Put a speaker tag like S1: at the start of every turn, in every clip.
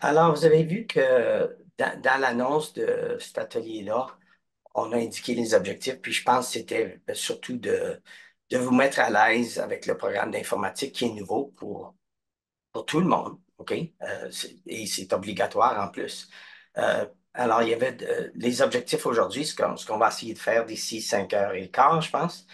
S1: Alors, vous avez vu que dans l'annonce de cet atelier-là, on a indiqué les objectifs, puis je pense que c'était surtout de vous mettre à l'aise avec le programme d'informatique qui est nouveau pour tout le monde, OK? Et c'est obligatoire en plus. Alors, il y avait les objectifs aujourd'hui, ce qu'on va essayer de faire d'ici 5h15, je pense.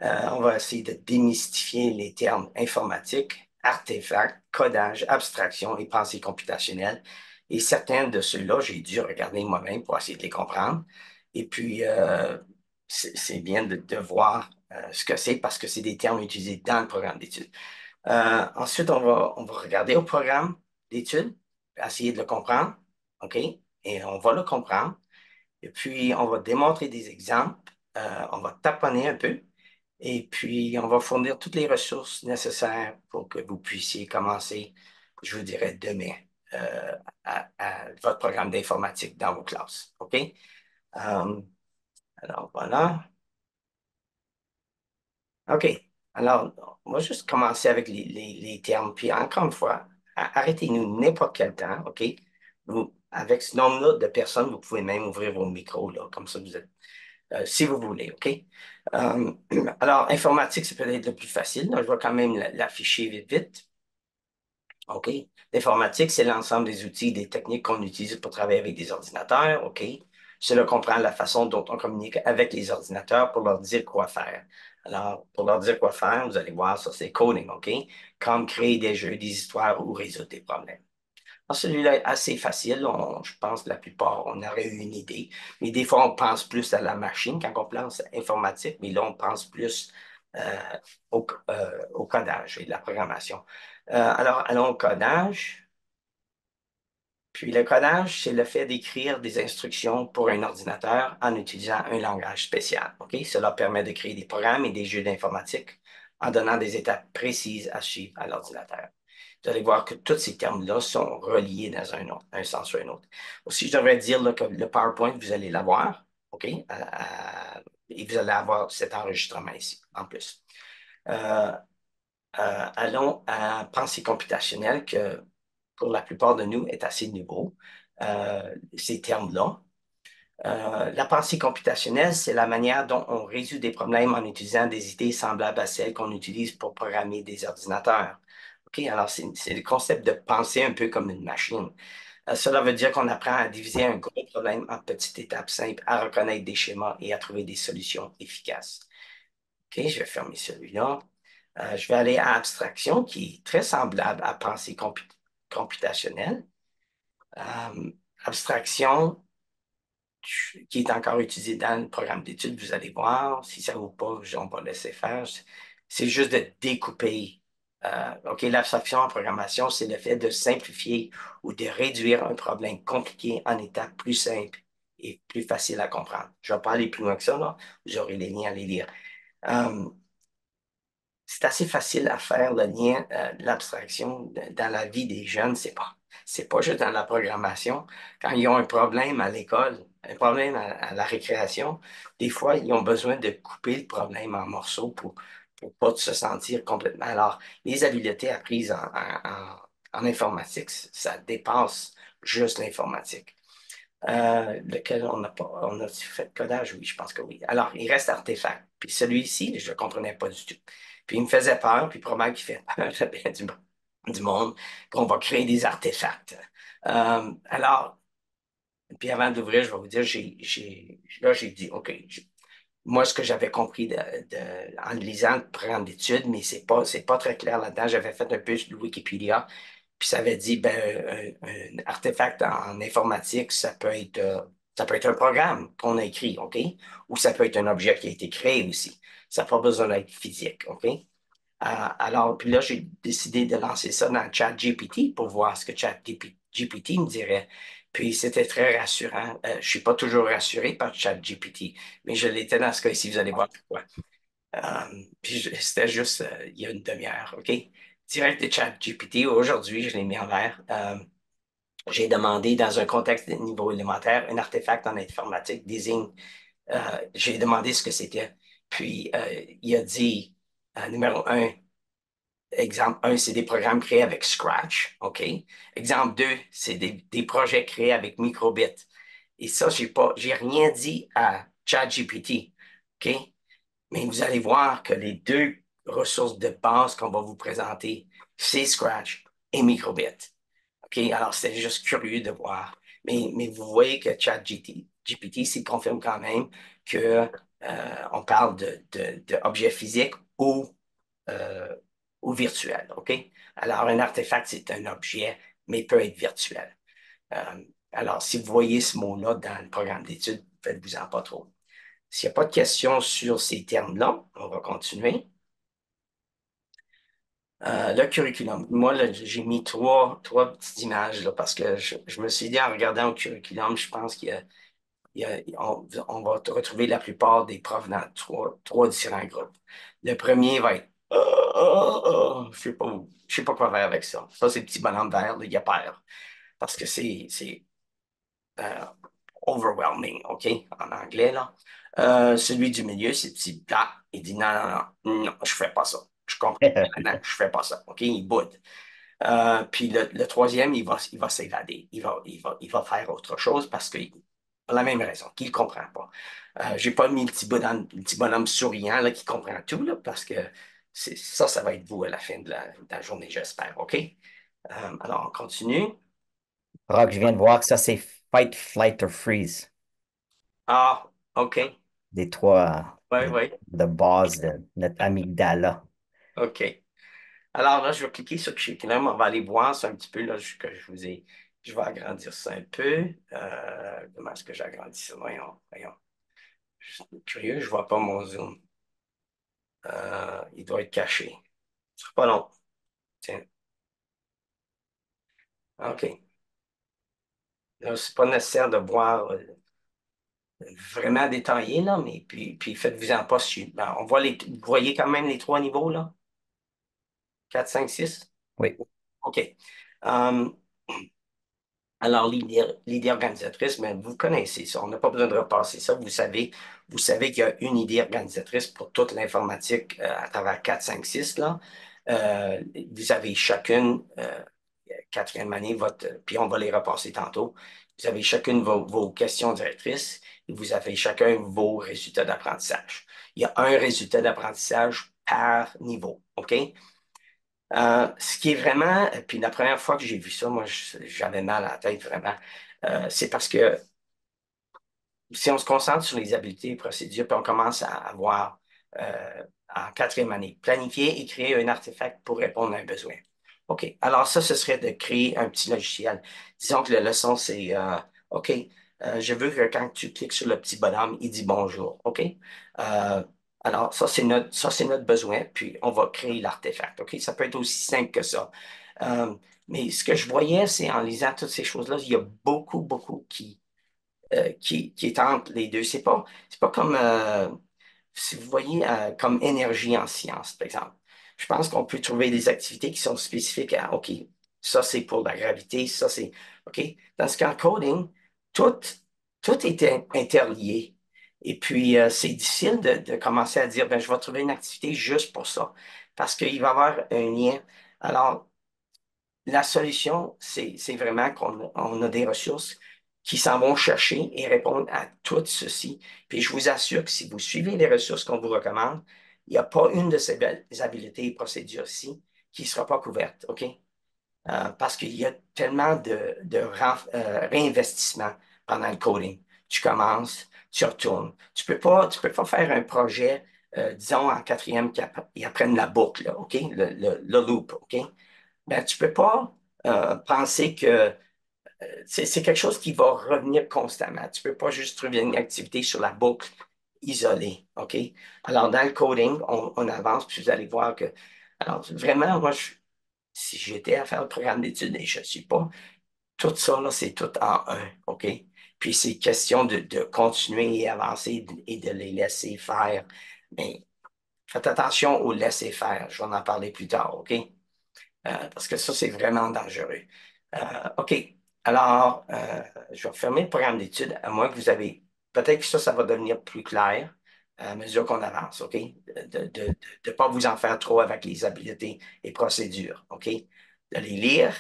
S1: On va essayer de démystifier les termes informatiques, artefacts, codage, abstraction et pensée computationnelle. Et certains de ceux-là, j'ai dû regarder moi-même pour essayer de les comprendre. Et puis, c'est bien de voir ce que c'est parce que c'est des termes utilisés dans le programme d'études. Ensuite, on va regarder au programme d'études, essayer de le comprendre, OK? Et on va le comprendre. Et puis, on va démontrer des exemples, on va taponner un peu, et puis on va fournir toutes les ressources nécessaires pour que vous puissiez commencer, je vous dirais, demain, à votre programme d'informatique dans vos classes. OK? Alors, voilà. OK. Alors, on va juste commencer avec les termes. Puis encore une fois, arrêtez-nous n'importe quel temps, OK? Avec ce nombre-là de personnes, vous pouvez même ouvrir vos micros, là, comme ça vous êtes, si vous voulez, OK? Euh, alors, informatique, c'est peut-être le plus facile, là. Je vais quand même l'afficher vite, vite. OK? L'informatique, c'est l'ensemble des outils et des techniques qu'on utilise pour travailler avec des ordinateurs. OK? Cela comprend la façon dont on communique avec les ordinateurs pour leur dire quoi faire. Alors, pour leur dire quoi faire, vous allez voir, ça, c'est coding, OK? Comme créer des jeux, des histoires ou résoudre des problèmes. Alors, celui-là est assez facile. Je pense que la plupart, on aurait eu une idée. Mais des fois, on pense plus à la machine quand on pense informatique, mais là, on pense plus euh, au codage et la programmation. Alors, allons au codage. Puis le codage, c'est le fait d'écrire des instructions pour un ordinateur en utilisant un langage spécial. OK? Cela permet de créer des programmes et des jeux d'informatique en donnant des étapes précises à suivre à l'ordinateur. Vous allez voir que tous ces termes-là sont reliés dans un sens ou un autre. Aussi, je devrais dire là, que le PowerPoint, vous allez l'avoir, OK? Et vous allez avoir cet enregistrement ici, en plus. Euh, allons à pensée computationnelle, que pour la plupart de nous est assez nouveau, ces termes-là. La pensée computationnelle, c'est la manière dont on résout des problèmes en utilisant des idées semblables à celles qu'on utilise pour programmer des ordinateurs. OK, alors c'est le concept de penser un peu comme une machine. Cela veut dire qu'on apprend à diviser un gros problème en petites étapes simples, à reconnaître des schémas et à trouver des solutions efficaces. OK, je vais fermer celui-là. Je vais aller à abstraction, qui est très semblable à pensée computationnelle. Euh, abstraction, qui est encore utilisé dans le programme d'études, vous allez voir. Si ça ne vaut pas, on va laisser faire. C'est juste de découper. OK, l'abstraction en programmation, c'est le fait de simplifier ou de réduire un problème compliqué en étapes plus simples et plus faciles à comprendre. Je ne vais pas aller plus loin que ça, là. Vous aurez les liens à les lire. Euh, c'est assez facile à faire le lien de l'abstraction dans la vie des jeunes. C'est pas juste dans la programmation. Quand ils ont un problème à l'école, un problème à la récréation, des fois, ils ont besoin de couper le problème en morceaux pour pas se sentir complètement. Alors, les habiletés apprises en informatique, ça dépasse juste l'informatique. Lequel on n'a pas, on a fait codage, oui, je pense que oui. Alors, il reste artefact. Puis celui-ci, je ne le comprenais pas du tout. Puis il me faisait peur, puis probablement qu'il fait peur du monde, qu'on va créer des artefacts. Alors, puis avant d'ouvrir, je vais vous dire, là, j'ai dit, OK, moi, ce que j'avais compris en lisant le programme d'études, mais c'est pas très clair là-dedans. J'avais fait un peu de Wikipédia, puis ça avait dit, ben, un artefact en informatique, ça peut être un programme qu'on a écrit, OK? Ou ça peut être un objet qui a été créé aussi. Ça n'a pas besoin d'être physique, OK? Alors, puis là, j'ai décidé de lancer ça dans ChatGPT pour voir ce que ChatGPT me dirait. Puis c'était très rassurant. Je ne suis pas toujours rassuré par ChatGPT, mais je l'étais dans ce cas-ci, vous allez voir pourquoi. Puis c'était juste il y a une demi-heure, OK? Direct de ChatGPT, aujourd'hui, je l'ai mis en l'air. J'ai demandé, dans un contexte de niveau élémentaire, un artefact en informatique désigne J'ai demandé ce que c'était. Puis, il a dit, numéro un, exemple un, c'est des programmes créés avec Scratch, OK? Exemple 2, c'est des projets créés avec Microbit. Et ça, j'ai rien dit à ChatGPT, OK? Mais vous allez voir que les deux ressources de base qu'on va vous présenter, c'est Scratch et Microbit. OK? Alors, c'est juste curieux de voir. Mais vous voyez que ChatGPT, s'il confirme quand même que on parle d'objets physiques euh, ou virtuels. OK? Alors, un artefact, c'est un objet, mais peut être virtuel. Alors, si vous voyez ce mot-là dans le programme d'études, faites-vous-en pas trop. S'il n'y a pas de questions sur ces termes-là, on va continuer. Le curriculum. Moi, là, j'ai mis trois petites images là, parce que je me suis dit en regardant le curriculum, je pense on va retrouver la plupart des profs dans trois différents groupes. Le premier va être je sais pas quoi faire avec ça. Ça, c'est le petit bonhomme vert, là, il a peur. Parce que c'est euh, overwhelming, OK, en anglais, là. Celui du milieu, c'est petit plat. Il dit non, non, non, non, je fais pas ça. Je comprends maintenant, je fais pas ça. OK, il boude. Puis le troisième, il va s'évader. Il va faire autre chose parce que pour la même raison, qu'il ne comprend pas. J'ai pas mis le petit bonhomme souriant là, qui comprend tout, là, parce que ça va être vous à la fin de la journée, j'espère. OK? Alors, on continue.
S2: Rock, je viens de voir que ça, c'est Fight, Flight or Freeze.
S1: Ah, OK.
S2: Des trois
S1: Oui, oui.
S2: de base de notre amygdala.
S1: OK. Alors là, je vais cliquer sur curriculum. On va aller voir ça un petit peu là, que je vous ai. Je vais agrandir ça un peu. Comment est-ce que j'agrandis ça? Voyons, voyons. Je suis curieux, je ne vois pas mon zoom. Il doit être caché. Ce sera pas long. Tiens. OK. Là, c'est pas nécessaire de voir vraiment détaillé, là, mais puis faites-vous-en pas si. Ben, vous voyez quand même les trois niveaux, là? 4, 5, 6.
S2: Oui.
S1: OK. Euh, Alors, l'idée organisatrice, mais vous connaissez ça. On n'a pas besoin de repasser ça. Vous savez qu'il y a une idée organisatrice pour toute l'informatique à travers 4, 5, 6 là. Vous avez chacune, quatrième année, puis on va les repasser tantôt. Vous avez chacune vos questions directrices et vous avez chacun vos résultats d'apprentissage. Il y a un résultat d'apprentissage par niveau. OK? Ce qui est vraiment, puis la première fois que j'ai vu ça, moi, j'avais mal à la tête vraiment. C'est parce que si on se concentre sur les habiletés et procédures, puis on commence à avoir en quatrième année, planifier et créer un artefact pour répondre à un besoin. OK. Alors ça, ce serait de créer un petit logiciel. Disons que la leçon, c'est OK, je veux que quand tu cliques sur le petit bonhomme, il dit bonjour. OK? Euh, alors, ça, c'est notre besoin, puis on va créer l'artefact. OK? Ça peut être aussi simple que ça. Euh, mais ce que je voyais, c'est en lisant toutes ces choses-là, il y a beaucoup, beaucoup qui est entre les deux. C'est pas comme, si vous voyez, comme énergie en sciences, par exemple. Je pense qu'on peut trouver des activités qui sont spécifiques à, OK, ça c'est pour la gravité, ça c'est, OK. Dans ce qu'en coding, tout, tout est interlié. Et puis, c'est difficile de commencer à dire, ben, je vais trouver une activité juste pour ça, parce qu'il va y avoir un lien. Alors, la solution, c'est vraiment qu'on a des ressources qui s'en vont chercher et répondre à tout ceci. Puis je vous assure que si vous suivez les ressources qu'on vous recommande, il n'y a pas une de ces habiletés et procédures-ci qui ne sera pas couverte, OK? Parce qu'il y a tellement de réinvestissement pendant le coding. Tu commences, tu retournes. Tu peux pas faire un projet, disons, en quatrième, qui apprenne la boucle, là, OK? Le loop, OK? Ben, tu peux pas penser que c'est quelque chose qui va revenir constamment. Tu peux pas juste trouver une activité sur la boucle isolée, OK? Alors, dans le coding, on avance, puis vous allez voir que... Alors, vraiment, moi, si j'étais à faire le programme d'études, et je ne suis pas, tout ça, là, c'est tout en un, OK? Puis c'est question de continuer et avancer et de les laisser faire. Mais faites attention au laisser faire. Je vais en parler plus tard, OK? Parce que ça, c'est vraiment dangereux. OK. Alors, je vais fermer le programme d'études, à moins que vous avez peut-être que ça va devenir plus clair à mesure qu'on avance, OK? De ne pas vous en faire trop avec les habiletés et procédures, OK? De les lire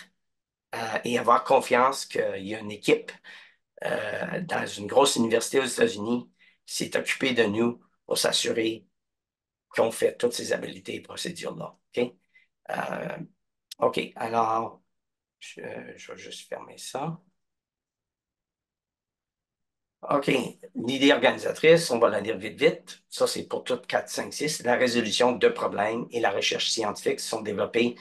S1: et avoir confiance qu'il y a une équipe dans une grosse université aux États-Unis qui s'est occupée de nous pour s'assurer qu'on fait toutes ces habiletés et procédures-là, OK? Euh, OK, alors, je, je vais juste fermer ça. OK. L'idée organisatrice, on va la lire vite, vite. Ça, c'est pour toutes 4, 5, 6. La résolution de problèmes et la recherche scientifique sont développées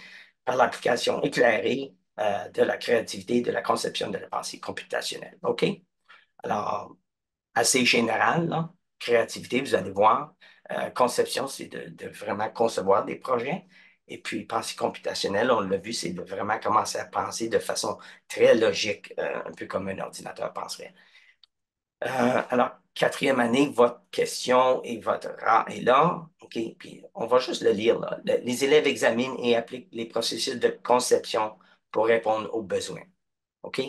S1: par l'application éclairée de la créativité, de la conception de la pensée computationnelle. OK? Alors, assez général, là. Créativité, vous allez voir. Conception, c'est de vraiment concevoir des projets. Et puis, pensée computationnelle, on l'a vu, c'est de vraiment commencer à penser de façon très logique, un peu comme un ordinateur penserait. Alors, quatrième année, votre question et votre rang est là. OK, puis on va juste le lire, là. Les élèves examinent et appliquent les processus de conception pour répondre aux besoins. OK?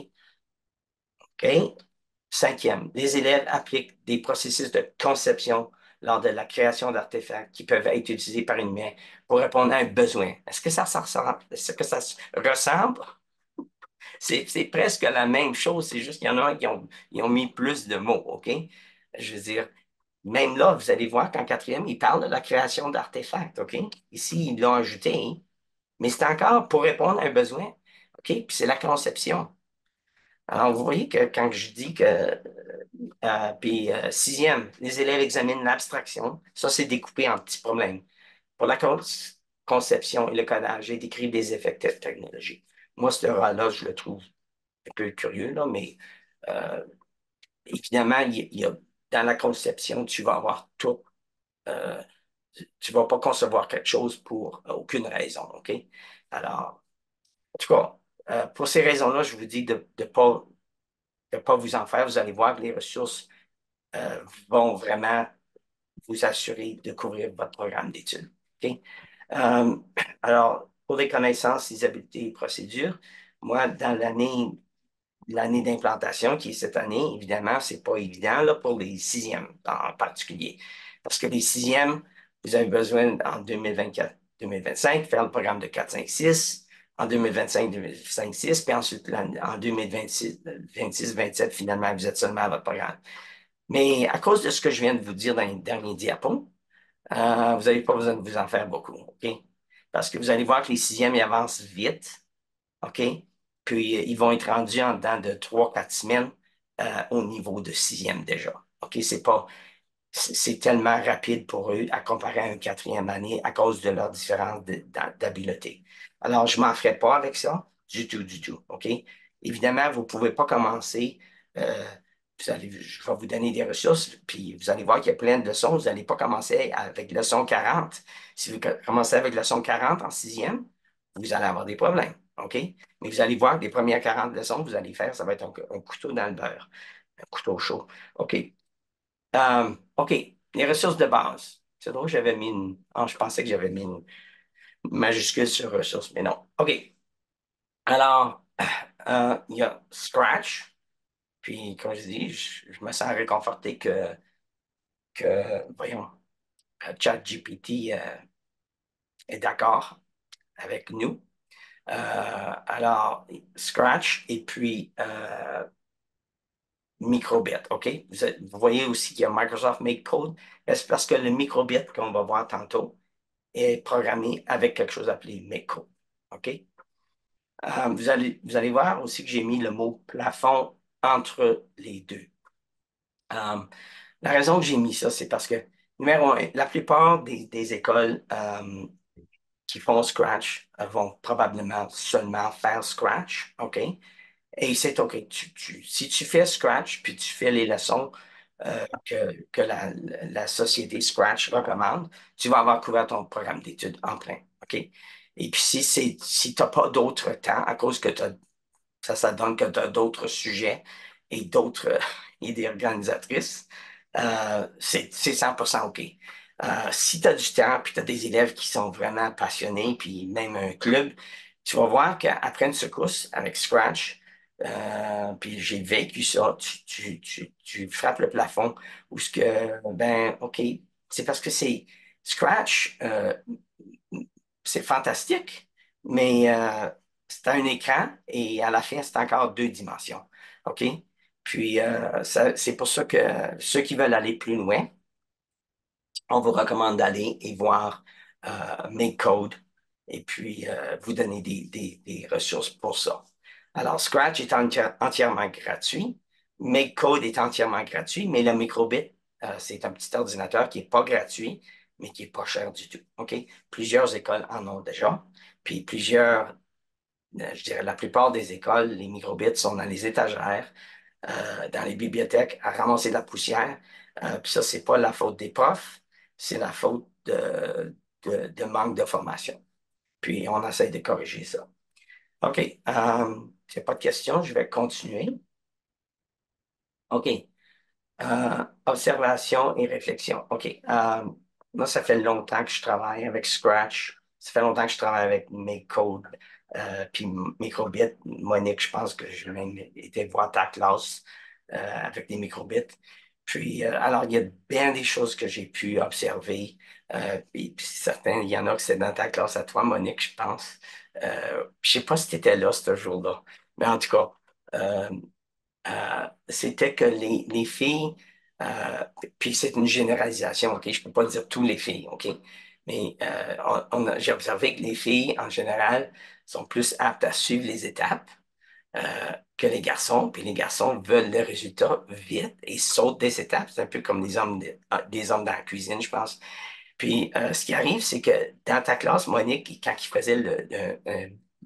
S1: OK? Cinquième, les élèves appliquent des processus de conception lors de la création d'artefacts qui peuvent être utilisés par une humain pour répondre à un besoin. Est-ce que ça ressemble? Est-ce que ça se ressemble? C'est presque la même chose, c'est juste qu'il y en a un qui ils ont mis plus de mots, OK? Je veux dire, même là, vous allez voir qu'en quatrième, il parle de la création d'artefacts, OK? Ici, ils l'ont ajouté, hein, mais c'est encore pour répondre à un besoin, OK? Puis c'est la conception. Alors, vous voyez que quand je dis que, puis sixième, les élèves examinent l'abstraction, ça, c'est découpé en petits problèmes. Pour la conception et le codage, et décrivent des effets technologiques. Moi, ce rat-là, je le trouve un peu curieux, là, mais euh, évidemment, il y a, dans la conception, tu vas avoir tout. euh, Tu ne vas pas concevoir quelque chose pour aucune raison, OK? Alors, en tout cas, pour ces raisons-là, je vous dis de pas vous en faire. Vous allez voir que les ressources vont vraiment vous assurer de couvrir votre programme d'études, OK? Euh, alors, pour les connaissances, les habiletés et procédures, moi, dans l'année d'implantation, qui est cette année, évidemment, c'est pas évident là, pour les sixièmes en particulier. Parce que les sixièmes, vous avez besoin en 2024, 2025, faire le programme de 4, 5, 6, en 2025, 2025, 6, puis ensuite en 2026, 26, 27, finalement, vous êtes seulement à votre programme. Mais à cause de ce que je viens de vous dire dans les derniers diapos, vous n'avez pas besoin de vous en faire beaucoup, OK? Parce que vous allez voir que les sixièmes, ils avancent vite. OK? Puis, ils vont être rendus en dedans de 3, 4 semaines au niveau de sixième déjà. OK? C'est tellement rapide pour eux à comparer à une quatrième année à cause de leur différence d'habileté. Alors, je ne m'en ferai pas avec ça, du tout, du tout. OK? Évidemment, vous ne pouvez pas commencer. euh, je vais vous donner des ressources, puis vous allez voir qu'il y a plein de leçons. Vous n'allez pas commencer avec leçon 40. Si vous commencez avec leçon 40 en sixième, vous allez avoir des problèmes. OK? Mais vous allez voir que les premières 40 leçons que vous allez faire, ça va être un couteau dans le beurre, un couteau chaud. OK. OK, les ressources de base. C'est drôle, j'avais mis une. Ah, je pensais que j'avais mis une majuscule sur ressources, mais non. OK. Alors, il y a Scratch. Puis, comme je dis, je me sens réconforté voyons, ChatGPT est d'accord avec nous. Alors, Scratch et puis Microbit, OK? Vous voyez aussi qu'il y a Microsoft Make Code. C'est parce que le Microbit qu'on va voir tantôt est programmé avec quelque chose appelé Make-Code, OK? Vous allez voir aussi que j'ai mis le mot plafond entre les deux. Euh, la raison que j'ai mis ça, c'est parce que, numéro un, la plupart des écoles qui font Scratch vont probablement seulement faire Scratch, OK? Et c'est OK. Si tu fais Scratch, puis tu fais les leçons que la société Scratch recommande, tu vas avoir couvert ton programme d'études en plein. OK? Et puis, si tu n'as pas d'autre temps, à cause que ça donne que tu as d'autres sujets et d'autres idées organisatrices, c'est 100% OK. Si tu as du temps, puis tu as des élèves qui sont vraiment passionnés, puis même un club, tu vas voir qu'après une secousse avec Scratch, Puis j'ai vécu ça. Tu frappes le plafond ou ce que, ben, OK, c'est parce que c'est Scratch, c'est fantastique, mais c'est un écran et à la fin, c'est encore deux dimensions. OK? Puis c'est pour ça que ceux qui veulent aller plus loin, on vous recommande d'aller et voir Make Code et puis vous donner des ressources pour ça. Alors, Scratch est entièrement gratuit. Make Code est entièrement gratuit, mais le microbit, c'est un petit ordinateur qui n'est pas gratuit, mais qui n'est pas cher du tout. OK? Plusieurs écoles en ont déjà. Puis je dirais la plupart des écoles, les microbits sont dans les étagères, dans les bibliothèques, à ramasser de la poussière. Puis ça, c'est pas la faute des profs, c'est la faute de manque de formation. Puis on essaie de corriger ça. OK. S'il n'y a pas de questions, je vais continuer. OK. Observation et réflexion. OK. Moi, ça fait longtemps que je travaille avec Scratch. Ça fait longtemps que je travaille avec mes codes. Puis Microbit, Monique, je pense que j'ai même été voir ta classe avec des microbits. Puis, alors, il y a bien des choses que j'ai pu observer. Puis certains, il y en a que c'est dans ta classe à toi, Monique, je pense. Je sais pas si tu étais là ce jour-là. Mais en tout cas, euh, c'était que les filles, euh, puis c'est une généralisation, OK? Je peux pas dire tous les filles, OK? Mais j'ai observé que les filles, en général, sont plus aptes à suivre les étapes euh, que les garçons. Puis les garçons veulent le résultat vite et sautent des étapes. C'est un peu comme des hommes dans la cuisine, je pense. Puis, ce qui arrive, c'est que dans ta classe, Monique, quand il faisait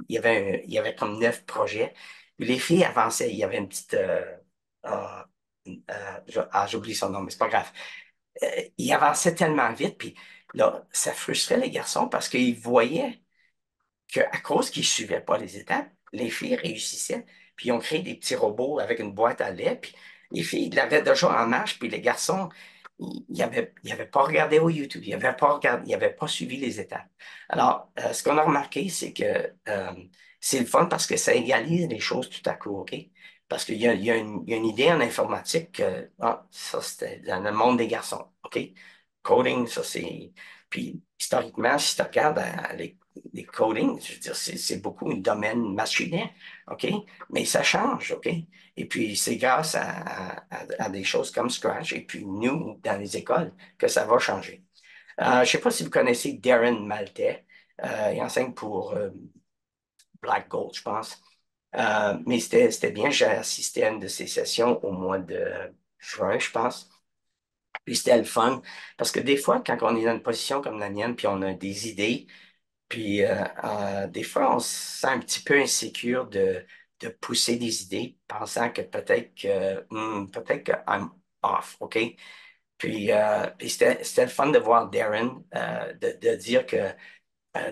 S1: il y avait comme 9 projets. Puis les filles avançaient. Il y avait une petite. Ah, j'oublie son nom, mais c'est pas grave. Il avançait tellement vite, puis là, ça frustrait les garçons parce qu'ils voyaient qu'à cause qu'ils ne suivaient pas les étapes, les filles réussissaient. Puis ils ont créé des petits robots avec une boîte à lait. Puis les filles l'avaient déjà en marche. Puis les garçons, ils avaient pas regardé au YouTube. Ils n'avaient pas suivi les étapes. Alors, ce qu'on a remarqué, c'est que c'est le fun parce que ça égalise les choses tout à coup, OK? Parce qu'il y a une idée en informatique que ça, c'était dans le monde des garçons, OK? Coding, ça, c'est. Puis, historiquement, si tu regardes les coding, je veux dire, c'est beaucoup un domaine masculin, OK? Mais ça change, OK? Et puis, c'est grâce à des choses comme Scratch et puis nous, dans les écoles, que ça va changer. Je ne sais pas si vous connaissez Darren Maltais. Il enseigne pour Black Gold, je pense. Mais c'était bien. J'ai assisté à une de ses sessions au mois de juin, je pense. Puis c'était le fun. Parce que des fois, quand on est dans une position comme la mienne, puis on a des idées, puis des fois, on se sent un petit peu insécure de pousser des idées, pensant que peut-être que I'm off, OK? Puis c'était le fun de voir Darren, de dire que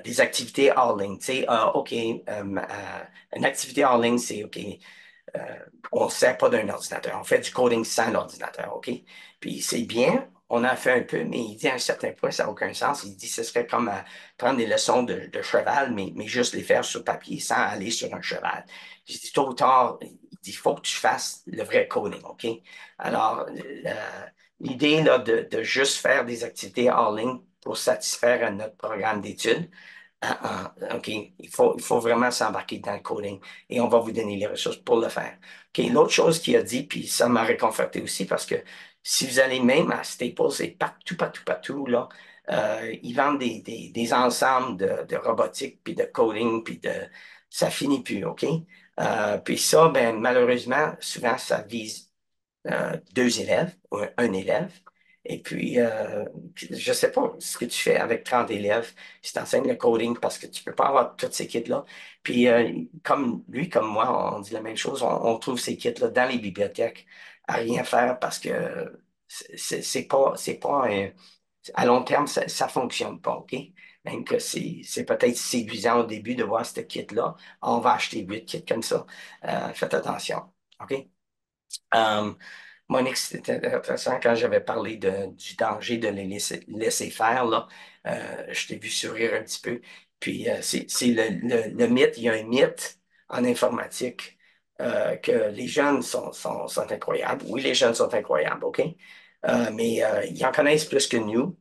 S1: des activités hors ligne, tu sais, OK, une activité hors ligne, c'est OK. Euh, on ne sert pas d'un ordinateur. On fait du coding sans l'ordinateur, OK? Puis c'est bien, on en fait un peu, mais il dit à un certain point, ça n'a aucun sens. Il dit que ce serait comme prendre des leçons de cheval, mais juste les faire sur papier sans aller sur un cheval. Je dis tôt ou tard, il dit, il faut que tu fasses le vrai coding, OK? Alors, l'idée là, de juste faire des activités en ligne pour satisfaire notre programme d'études, OK, il faut vraiment s'embarquer dans le coding et on va vous donner les ressources pour le faire. OK, l'autre chose qu'il a dit, puis ça m'a réconforté aussi parce que si vous allez même à Staples et partout, partout, partout, là, ils vendent des ensembles de robotique, puis de coding, puis ça finit plus, OK? Puis ça, ben, malheureusement, souvent, ça vise 2 élèves ou un élève. Et puis, je ne sais pas ce que tu fais avec 30 élèves, si tu enseignes le coding parce que tu ne peux pas avoir toutes ces kits-là. Puis, comme lui, comme moi, on dit la même chose, on trouve ces kits-là dans les bibliothèques à rien faire parce que à long terme, ça ne fonctionne pas, OK? Même que c'est peut-être séduisant au début de voir ce kit-là. On va acheter 8 kits comme ça. Faites attention, OK? Euh, Monique, c'était intéressant quand j'avais parlé du danger de les laisser faire, là. Je t'ai vu sourire un petit peu. Puis, c'est le mythe. Il y a un mythe en informatique que les jeunes sont incroyables. Oui, les jeunes sont incroyables, OK? Mais ils en connaissent plus que nous.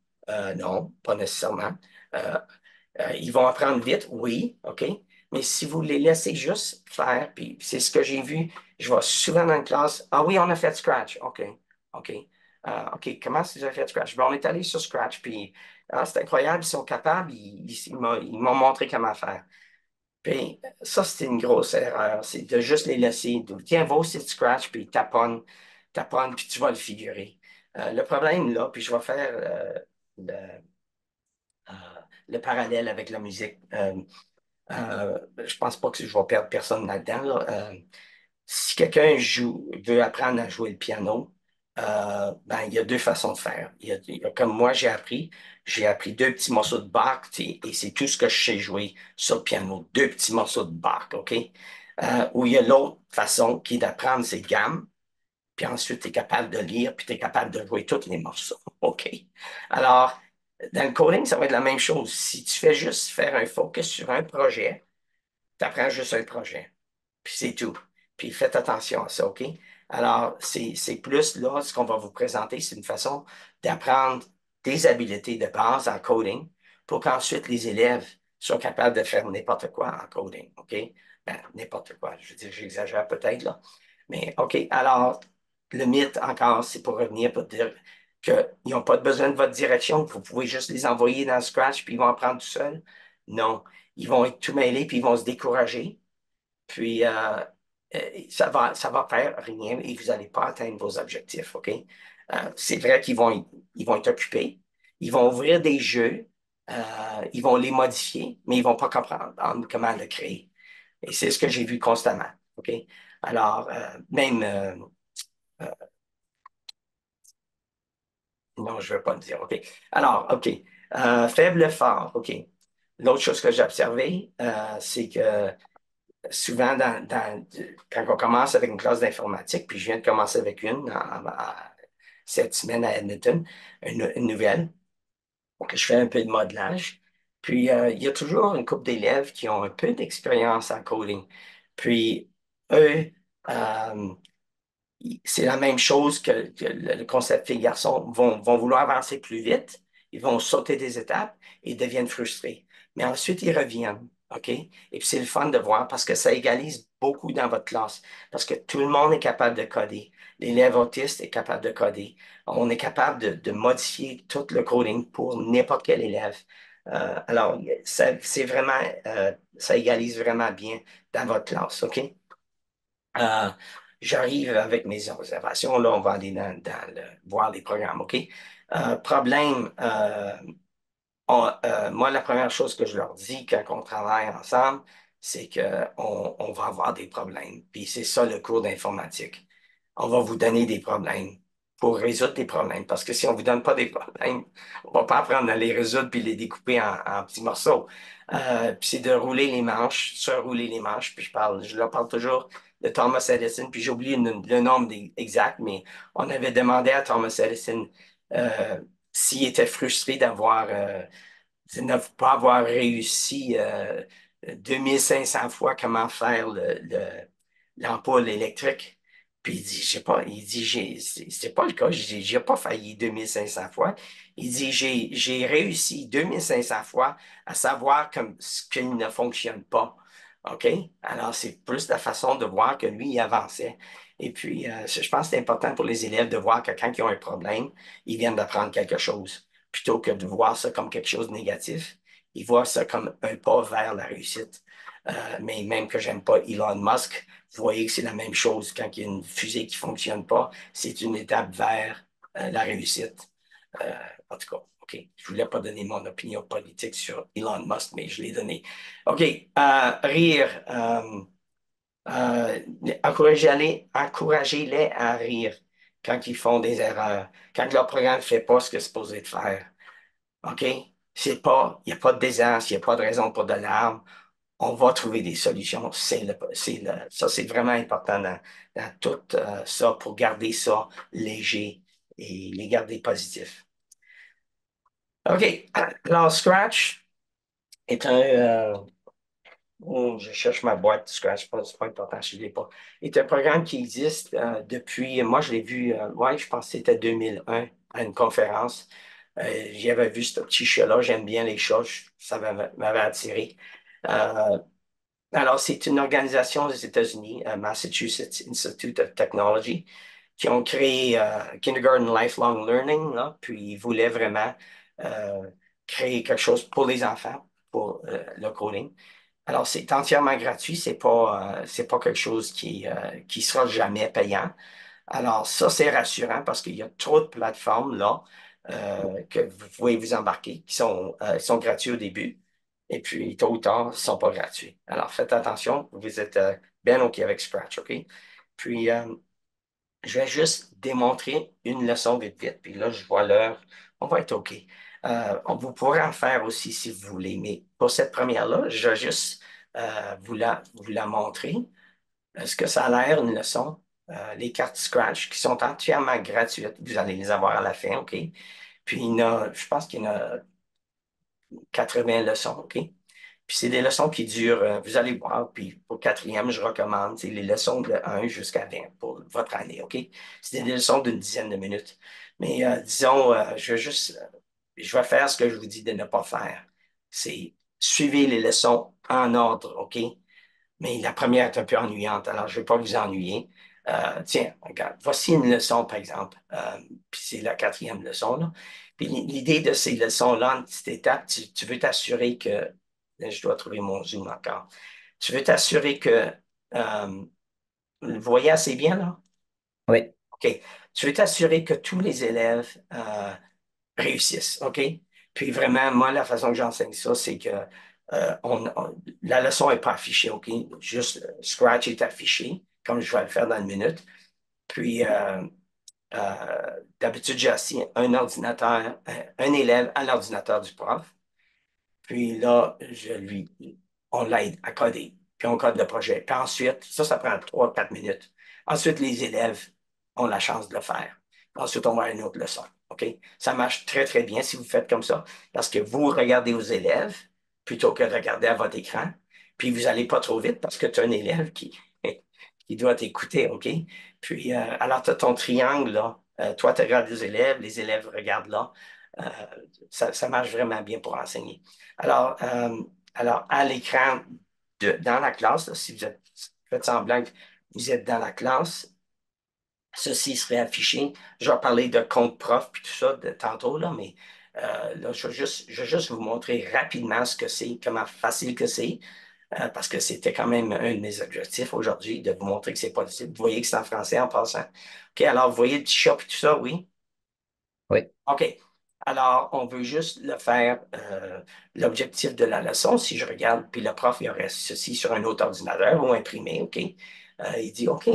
S1: Non, pas nécessairement. Euh, ils vont apprendre vite, oui, OK? Mais si vous les laissez juste faire, puis c'est ce que j'ai vu, je vois souvent dans une classe, ah oui, on a fait Scratch, OK, OK. OK, comment est-ce que vous avez fait Scratch? Ben, on est allé sur Scratch, puis c'est incroyable, ils sont capables, ils m'ont montré comment faire. Puis ça, c'est une grosse erreur, c'est de juste les laisser. Tiens, va au site Scratch, puis taponne, puis tu vas le figurer. Le problème, là, puis je vais faire le, euh, le parallèle avec la musique. Je pense pas que je vais perdre personne là-dedans, là. Si quelqu'un veut apprendre à jouer le piano, ben, il y a deux façons de faire. Comme moi, j'ai appris deux petits morceaux de Bach, et c'est tout ce que je sais jouer sur le piano. Deux petits morceaux de Bach, OK? Ou il y a l'autre façon qui est d'apprendre ses gammes, puis ensuite, tu es capable de lire, puis tu es capable de jouer tous les morceaux, OK? Alors, dans le coding, ça va être la même chose. Si tu fais juste faire un focus sur un projet, tu apprends juste un projet. Puis c'est tout. Puis faites attention à ça, OK? Alors, c'est plus là, ce qu'on va vous présenter, c'est une façon d'apprendre des habiletés de base en coding pour qu'ensuite les élèves soient capables de faire n'importe quoi en coding, OK? Ben, n'importe quoi. Je veux dire, j'exagère peut-être, là. Mais OK, alors, le mythe encore, c'est pour revenir pour dire qu'ils n'ont pas besoin de votre direction, que vous pouvez juste les envoyer dans Scratch, puis ils vont apprendre tout seuls. Non, ils vont être tout mêlés, puis ils vont se décourager. Puis, ça va faire rien et vous n'allez pas atteindre vos objectifs, OK? C'est vrai ils vont être occupés, ils vont ouvrir des jeux, ils vont les modifier, mais ils vont pas comprendre comment le créer. Et c'est ce que j'ai vu constamment, OK? Alors, même, non, je ne veux pas le dire, OK? Alors, OK. Faible, fort, OK. L'autre chose que j'ai observé, c'est que souvent, quand on commence avec une classe d'informatique, puis je viens de commencer avec cette semaine à Edmonton, une nouvelle, que je fais un peu de modelage. Puis, il y a toujours une couple d'élèves qui ont un peu d'expérience en coding. Puis, eux, euh, c'est la même chose que le concept filles-garçons vont vouloir avancer plus vite, ils vont sauter des étapes et deviennent frustrés. Mais ensuite, ils reviennent, OK? Et puis, c'est le fun de voir parce que ça égalise beaucoup dans votre classe, parce que tout le monde est capable de coder. L'élève autiste est capable de coder. On est capable de modifier tout le coding pour n'importe quel élève. Alors, c'est vraiment, ça égalise vraiment bien dans votre classe, OK? Euh, J'arrive avec mes observations. Là, on va aller voir les programmes, OK? Problème, moi, la première chose que je leur dis quand on travaille ensemble, c'est qu'on va avoir des problèmes. Puis c'est ça le cours d'informatique. On va vous donner des problèmes pour résoudre des problèmes. Parce que si on ne vous donne pas des problèmes, on ne va pas apprendre à les résoudre puis les découper en petits morceaux. Puis c'est de rouler les manches, se rouler les manches. Puis je leur parle toujours de Thomas Edison. Puis j'ai oublié le nombre exact, mais on avait demandé à Thomas Edison euh, s'il était frustré de ne pas avoir réussi 2500 fois comment faire l'ampoule électrique. Puis il dit, je sais pas, il dit, c'est pas le cas, j'ai pas failli 2500 fois. Il dit, j'ai réussi 2500 fois à savoir comme ce qui ne fonctionne pas. OK? Alors, c'est plus la façon de voir que lui, il avançait. Et puis, je pense que c'est important pour les élèves de voir que quand ils ont un problème, ils viennent d'apprendre quelque chose plutôt que de voir ça comme quelque chose de négatif. Ils voient ça comme un pas vers la réussite. Mais même que j'aime pas Elon Musk, vous voyez que c'est la même chose quand il y a une fusée qui fonctionne pas, c'est une étape vers la réussite. Euh, En tout cas, OK. Je voulais pas donner mon opinion politique sur Elon Musk, mais je l'ai donné. OK. Rire. Euh, Encouragez-les à rire quand ils font des erreurs, quand leur programme ne fait pas ce que c'est supposé de faire. OK? Il n'y a pas de désastre, il n'y a pas de raison pour de larmes. On va trouver des solutions. Ça, c'est vraiment important dans tout ça pour garder ça léger et les garder positifs. OK. Alors, Scratch est Oh, je cherche ma boîte Scratch, c'est pas important, je ne l'ai pas. C'est un programme qui existe depuis, moi je l'ai vu, ouais, je pense que c'était 2001 à une conférence. J'y avais vu ce petit chat-là, j'aime bien les chats, ça m'avait attiré. Euh, alors, c'est une organisation aux États-Unis, Massachusetts Institute of Technology, qui ont créé Kindergarten Lifelong Learning, là, puis ils voulaient vraiment euh, créer quelque chose pour les enfants, pour le coding. Alors, c'est entièrement gratuit, c'est pas quelque chose qui sera jamais payant. Alors, ça, c'est rassurant parce qu'il y a trop de plateformes là que vous pouvez vous embarquer qui sont gratuits au début et puis tôt ou tard, ils ne sont pas gratuits. Alors, faites attention, vous êtes bien OK avec Scratch, OK? Puis, je vais juste démontrer une leçon vite, vite. Puis là, je vois l'heure. On va être OK. Vous pourrez en faire aussi si vous voulez, mais pour cette première-là, je vais juste vous la montrer. Est-ce que ça a l'air une leçon? Les cartes Scratch qui sont entièrement gratuites. Vous allez les avoir à la fin, OK? Puis, je pense qu'il y en a 80 leçons, OK? Puis c'est des leçons qui durent, vous allez voir, puis pour quatrième, je recommande, c'est les leçons de 1 jusqu'à 20 pour votre année, OK? C'est des leçons d'une dizaine de minutes. Mais disons, je vais faire ce que je vous dis de ne pas faire. C'est suivez les leçons en ordre, OK? Mais la première est un peu ennuyante, alors je ne vais pas vous ennuyer. Tiens, regarde, voici une leçon, par exemple, puis c'est la quatrième leçon, là. Puis l'idée de ces leçons-là, en petite étape, tu veux t'assurer que, là, je dois trouver mon zoom encore, tu veux t'assurer que, vous voyez assez bien, là?
S2: Oui,
S1: OK. Tu veux t'assurer que tous les élèves réussissent, OK? Puis vraiment, moi, la façon que j'enseigne ça, c'est que la leçon n'est pas affichée, OK? Juste Scratch est affiché, comme je vais le faire dans une minute. Puis, d'habitude, j'ai assis un ordinateur, un élève à l'ordinateur du prof. Puis là, on l'aide à coder. Puis on code le projet. Puis ensuite, ça prend 3 4 minutes. Ensuite, les élèves ont la chance de le faire. Puis ensuite, on va à une autre leçon. OK? Ça marche très, très bien si vous faites comme ça. Parce que vous regardez aux élèves plutôt que de regarder à votre écran. Puis vous n'allez pas trop vite parce que tu as un élève qui doit t'écouter. OK? Puis, alors, tu as ton triangle là. Toi, tu regardes les élèves regardent là. Euh, ça marche vraiment bien pour enseigner. Alors, à l'écran dans la classe, là, si vous faites semblant que vous êtes dans la classe, ceci serait affiché. Je vais parler de compte prof puis tout ça de tantôt, là, mais là, je vais juste vous montrer rapidement ce que c'est, comment facile que c'est, parce que c'était quand même un de mes objectifs aujourd'hui, de vous montrer que c'est possible. Vous voyez que c'est en français en passant. OK, alors vous voyez le petit chat et tout ça, oui?
S2: oui.
S1: OK. Alors, on veut juste le faire, l'objectif de la leçon, si je regarde, puis le prof, il aurait ceci sur un autre ordinateur ou imprimé, OK? Il dit, OK,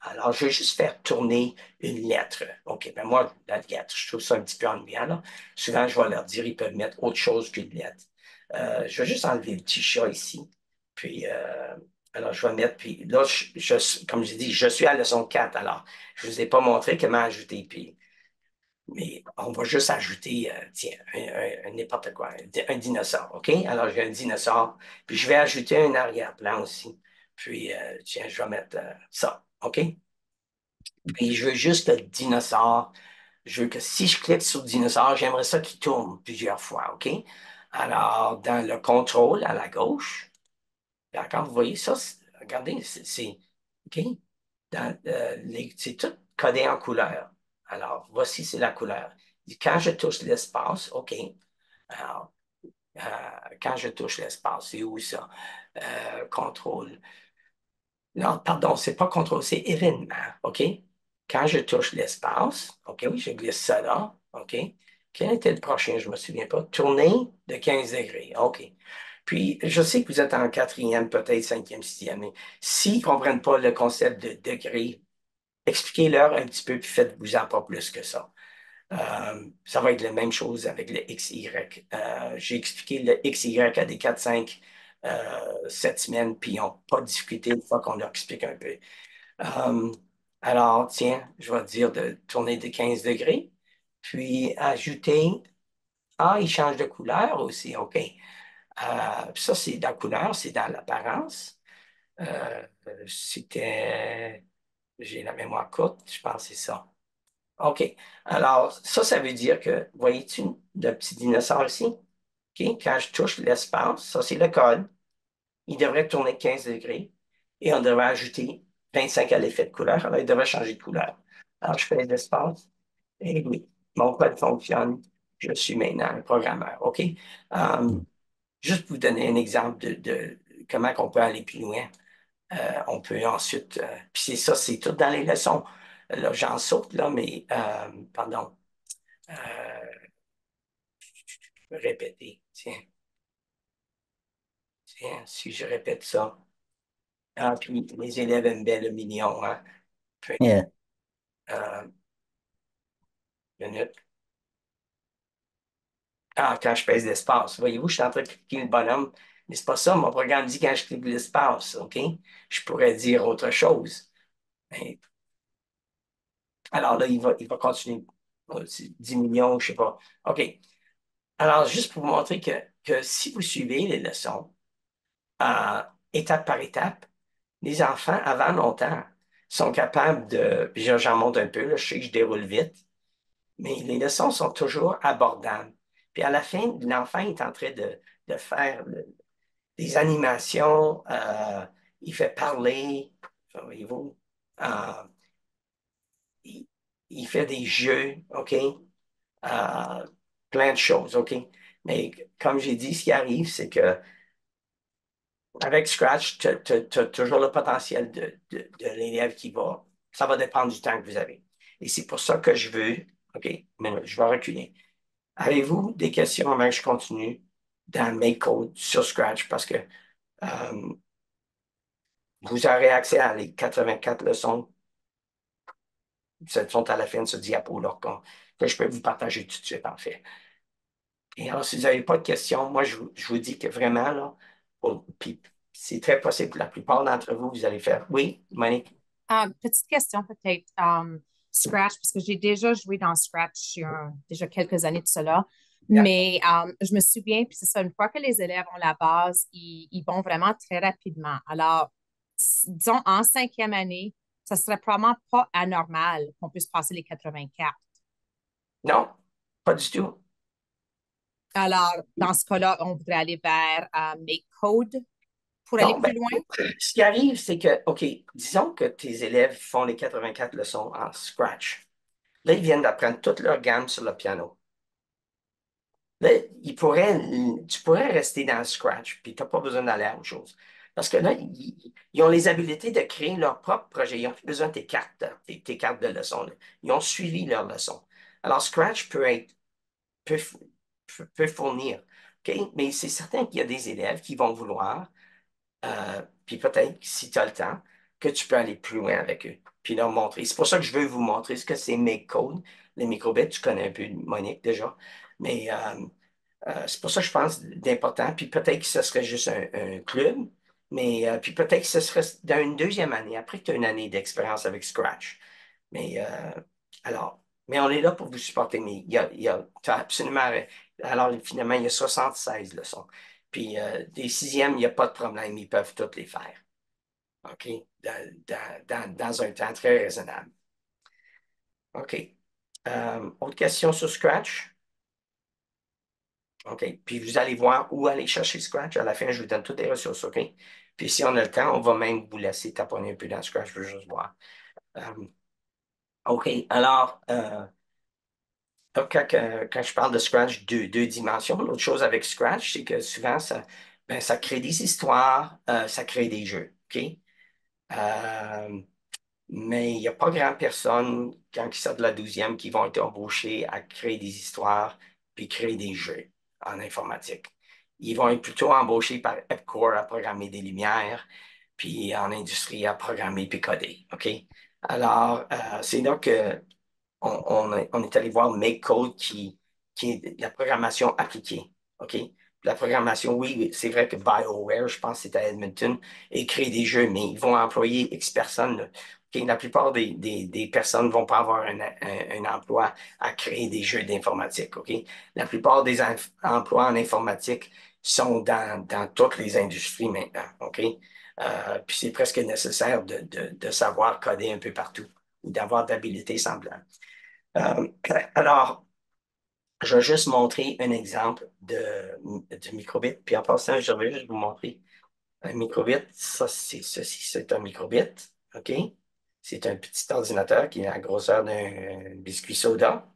S1: alors je vais juste faire tourner une lettre. OK, ben moi, la lettre, je trouve ça un petit peu ennuyant, là. Souvent, je vais leur dire, ils peuvent mettre autre chose qu'une lettre. Je vais juste enlever le petit chat ici. Puis, alors, je vais mettre, puis là, comme j'ai dit, je suis à leçon 4. Alors, je ne vous ai pas montré comment ajouter, puis mais on va juste ajouter, tiens, n'importe quoi, un dinosaure, OK? Alors, j'ai un dinosaure, puis je vais ajouter un arrière-plan aussi. Puis, tiens, je vais mettre ça, OK? Puis, je veux juste le dinosaure. Je veux que si je clique sur le dinosaure, j'aimerais ça qu'il tourne plusieurs fois, OK? Alors, dans le contrôle à la gauche, d'accord, vous voyez ça? Regardez, OK? C'est tout codé en couleur. Alors, voici, c'est la couleur. Quand je touche l'espace, OK. Alors, quand je touche l'espace, c'est où ça? Contrôle. Non, pardon, c'est pas contrôle, c'est événement, OK? Quand je touche l'espace, OK, oui, je glisse ça là, OK? Quel était le prochain? Je me souviens pas. Tournée de 15 degrés, OK. Puis, je sais que vous êtes en quatrième, peut-être cinquième, sixième, mais s'ils ne comprennent pas le concept de degré, expliquez-leur un petit peu, puis faites-vous-en pas plus que ça. Ça va être la même chose avec le XY. J'ai expliqué le XY à des 4 5 cette semaine, puis ils n'ont pas discuté une fois qu'on leur explique un peu. Euh, alors, tiens, je vais dire de tourner de 15 degrés, puis ajouter. Ah, il change de couleur aussi, OK. Puis ça, c'est dans la couleur, c'est dans l'apparence. C'était, j'ai la mémoire courte, je pense que c'est ça. OK. Alors, ça veut dire que, voyez-tu le petit dinosaure ici? OK. Quand je touche l'espace, ça, c'est le code. Il devrait tourner 15 degrés et on devrait ajouter 25 à l'effet de couleur. Alors, il devrait changer de couleur. Alors, je fais l'espace et oui, mon code fonctionne. Je suis maintenant un programmeur. OK?
S2: Hmm.
S1: Juste pour vous donner un exemple de comment on peut aller plus loin. On peut ensuite, puis c'est ça, c'est tout dans les leçons. Là, j'en saute, là, mais, pardon, euh, répéter. Tiens, tiens, si je répète ça. Ah, puis les élèves aiment bien le mignon, hein. Puis,
S2: Yeah.
S1: euh, minute. Ah, quand je pèse l'espace. Voyez-vous, je suis en train de cliquer le bonhomme. Mais c'est pas ça, mon programme dit quand je clique l'espace, OK? Je pourrais dire autre chose. Ben, alors là, il va continuer. C'est 10 millions, je sais pas. OK. Alors, juste pour vous montrer que si vous suivez les leçons, étape par étape, les enfants, avant longtemps, sont capables de, puis j'en montre un peu, là, je sais que je déroule vite, mais les leçons sont toujours abordables. Puis à la fin, l'enfant est en train de faire des animations, il fait parler, voyez-vous, euh, il, il fait des jeux, OK? Plein de choses, OK? Mais comme j'ai dit, ce qui arrive, c'est que avec Scratch, tu as toujours le potentiel de l'élève qui va. Ça va dépendre du temps que vous avez. Et c'est pour ça que je veux. OK, mais je vais reculer. Avez-vous des questions avant que je continue dans mes codes sur Scratch? Parce que euh, vous aurez accès à les 84 leçons qui sont à la fin de ce diapo-là, que je peux vous partager tout de suite, en fait. Et alors, si vous n'avez pas de questions, moi, je vous dis que vraiment, là, puis c'est très possible que la plupart d'entre vous, vous allez faire. Oui, Monique?
S3: Petite question peut-être. Scratch, parce que j'ai déjà joué dans Scratch il y a déjà quelques années de cela. Mais je me souviens, puis c'est ça, une fois que les élèves ont la base, ils vont vraiment très rapidement. Alors, disons, en cinquième année, ça serait probablement pas anormal qu'on puisse passer les 84.
S1: Non, pas du tout.
S3: Alors, dans ce cas-là, on voudrait aller vers Make Code pour aller
S1: Non, ben,
S3: plus loin.
S1: ce qui arrive, c'est que, OK, disons que tes élèves font les 84 leçons en Scratch. Là, ils viennent d'apprendre toute leur gamme sur le piano. Là, tu pourrais rester dans Scratch, puis tu n'as pas besoin d'aller à autre chose. Parce que là, ils ont les habiletés de créer leur propre projet. Ils n'ont plus besoin de tes cartes, tes cartes de leçons, là. Ils ont suivi leur leçon. Alors, Scratch peut, peut fournir. OK? Mais c'est certain qu'il y a des élèves qui vont vouloir puis peut-être, si tu as le temps, que tu peux aller plus loin avec eux, puis leur montrer. C'est pour ça que je veux vous montrer ce que c'est MakeCode. Les microbits, tu connais un peu Monique déjà, mais c'est pour ça que je pense d'important. Puis peut-être que ce serait juste un club, mais puis peut-être que ce serait dans une deuxième année, après que tu as une année d'expérience avec Scratch. Mais alors, mais on est là pour vous supporter. Mais t'as absolument. Alors, finalement, il y a 76 leçons. Puis des sixièmes, il n'y a pas de problème, ils peuvent toutes les faire. OK? Dans un temps très raisonnable. OK. Autre question sur Scratch? OK. Puis vous allez voir où aller chercher Scratch. À la fin, je vous donne toutes les ressources. OK? Puis si on a le temps, on va même vous laisser taponner un peu dans Scratch. Je veux juste voir. OK. Alors, quand je parle de Scratch, deux dimensions. L'autre chose avec Scratch, c'est que souvent, ça crée des histoires, ça crée des jeux. OK? Euh, mais il n'y a pas grand personne, quand ils sortent de la douzième, qui vont être embauchés à créer des histoires puis créer des jeux en informatique. Ils vont être plutôt embauchés par EPCOR à programmer des lumières, puis en industrie à programmer puis coder. OK? Alors, c'est là que on est allé voir MakeCode qui est de la programmation appliquée. OK? La programmation, oui, c'est vrai que BioWare, je pense que c'est à Edmonton, et crée des jeux, mais ils vont employer X personnes, là. OK? La plupart des personnes ne vont pas avoir un emploi à créer des jeux d'informatique. OK? La plupart des emplois en informatique, sont dans toutes les industries maintenant, OK? Puis c'est presque nécessaire de savoir coder un peu partout ou d'avoir d'habilités semblables. Euh, alors, je vais juste montrer un exemple du microbit. Puis en passant, je vais juste vous montrer un microbit. Ceci, c'est un microbit, OK? C'est un petit ordinateur qui a la grosseur d'un biscuit soda.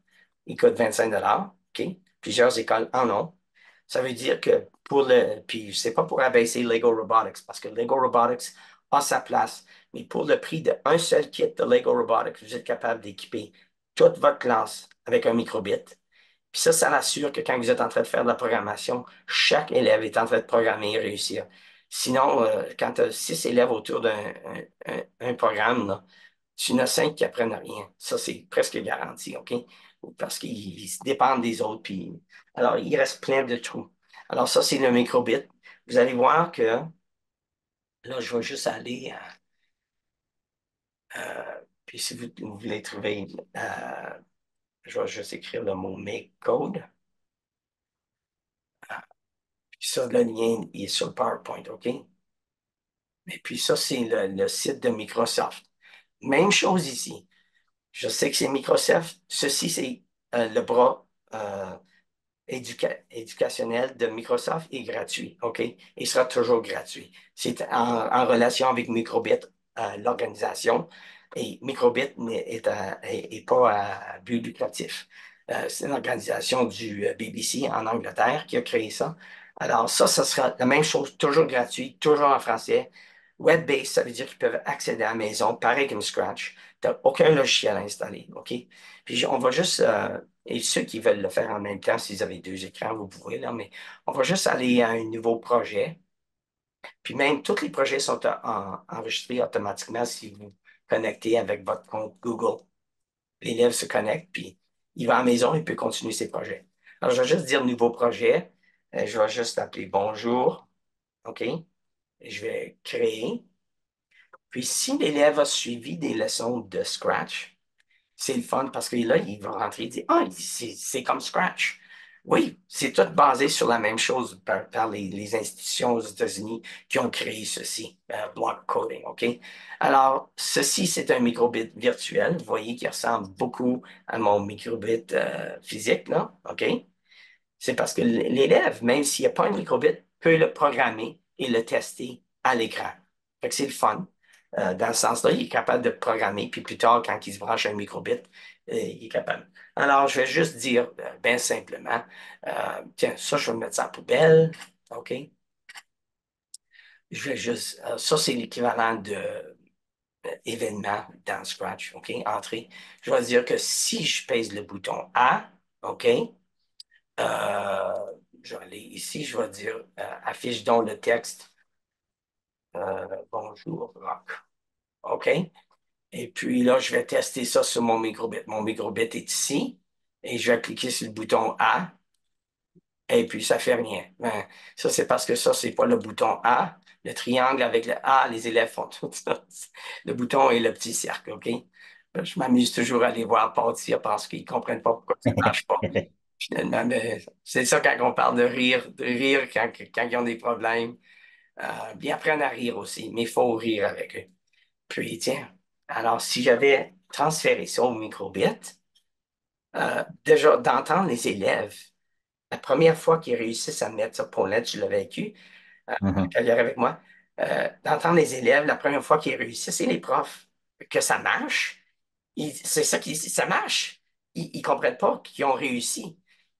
S1: Il coûte 25 OK? Plusieurs écoles en ont. Ça veut dire que puis c'est pas pour abaisser Lego Robotics, parce que Lego Robotics a sa place, mais pour le prix d'un seul kit de Lego Robotics, vous êtes capable d'équiper toute votre classe avec un microbit. Puis ça l'assure que quand vous êtes en train de faire de la programmation, chaque élève est en train de programmer et réussir. Sinon, quand tu as 6 élèves autour d'un programme, là, tu en as 5 qui apprennent rien. Ça, c'est presque garanti, OK? Parce qu'ils se dépendent des autres. Puis, alors, il reste plein de trous. Alors, ça, c'est le microbit. Vous allez voir que là, je vais juste aller. Puis, si vous voulez trouver, je vais juste écrire le mot make code. Puis ça, le lien il est sur le PowerPoint, OK? Et puis ça, c'est le site de Microsoft. Même chose ici. Je sais que c'est Microsoft. Ceci, c'est le bras éducationnel de Microsoft est gratuit, OK? Il sera toujours gratuit. C'est en relation avec Microbit, l'organisation. Et Microbit n'est pas à but lucratif. C'est une organisation du BBC en Angleterre qui a créé ça. Alors ça sera la même chose, toujours gratuit, toujours en français. Web-based, ça veut dire qu'ils peuvent accéder à la maison, pareil comme Scratch. Tu n'as aucun logiciel à installer, OK? Puis on va juste et ceux qui veulent le faire en même temps, si vous avez 2 écrans, vous pouvez, là, mais on va juste aller à un nouveau projet. Puis même, tous les projets sont enregistrés automatiquement si vous connectez avec votre compte Google. L'élève se connecte, puis il va à la maison, il peut continuer ses projets. Alors, je vais juste dire nouveau projet. Je vais juste appeler bonjour. OK? Je vais créer. Puis, si l'élève a suivi des leçons de Scratch, c'est le fun parce que là, il va rentrer et dire, ah, c'est comme Scratch. Oui, c'est tout basé sur la même chose par les institutions aux États-Unis qui ont créé ceci, block coding, OK? Alors, ceci, c'est un microbit virtuel. Vous voyez qu'il ressemble beaucoup à mon microbit physique, là, OK? C'est parce que l'élève, même s'il n'y a pas un microbit, peut le programmer et le tester à l'écran. Fait que c'est le fun. Dans ce sens-là, il est capable de programmer, puis plus tard, quand il se branche un microbit, il est capable. Alors, je vais juste dire, bien simplement, tiens, ça, je vais mettre ça en poubelle, OK? Je vais juste, ça, c'est l'équivalent de événement dans Scratch, OK? Entrée. Je vais dire que si je pèse le bouton A, OK? Euh, je vais aller ici, je vais dire affiche donc le texte bonjour rock. OK? Et puis là, je vais tester ça sur mon microbit. Mon microbit est ici et je vais cliquer sur le bouton A et puis ça fait rien. Ben, ça, c'est parce que ça, c'est pas le bouton A. Le triangle avec le A, les élèves font tout ça. Le bouton et le petit cercle, OK? Je m'amuse toujours à les voir partir parce qu'ils comprennent pas pourquoi ça marche pas. Finalement, mais c'est ça quand on parle de rire quand ils ont des problèmes. Ils apprennent à rire aussi, mais il faut rire avec eux. Puis, tiens, alors si j'avais transféré ça au microbit, déjà d'entendre les élèves, la première fois qu'ils réussissent à mettre ça, Paulette, tu l'as vécu,
S2: Mhm.
S1: quand il est avec moi, d'entendre les élèves, la première fois qu'ils réussissent, et les profs, que ça marche, c'est ça qui ça marche. Ils comprennent pas qu'ils ont réussi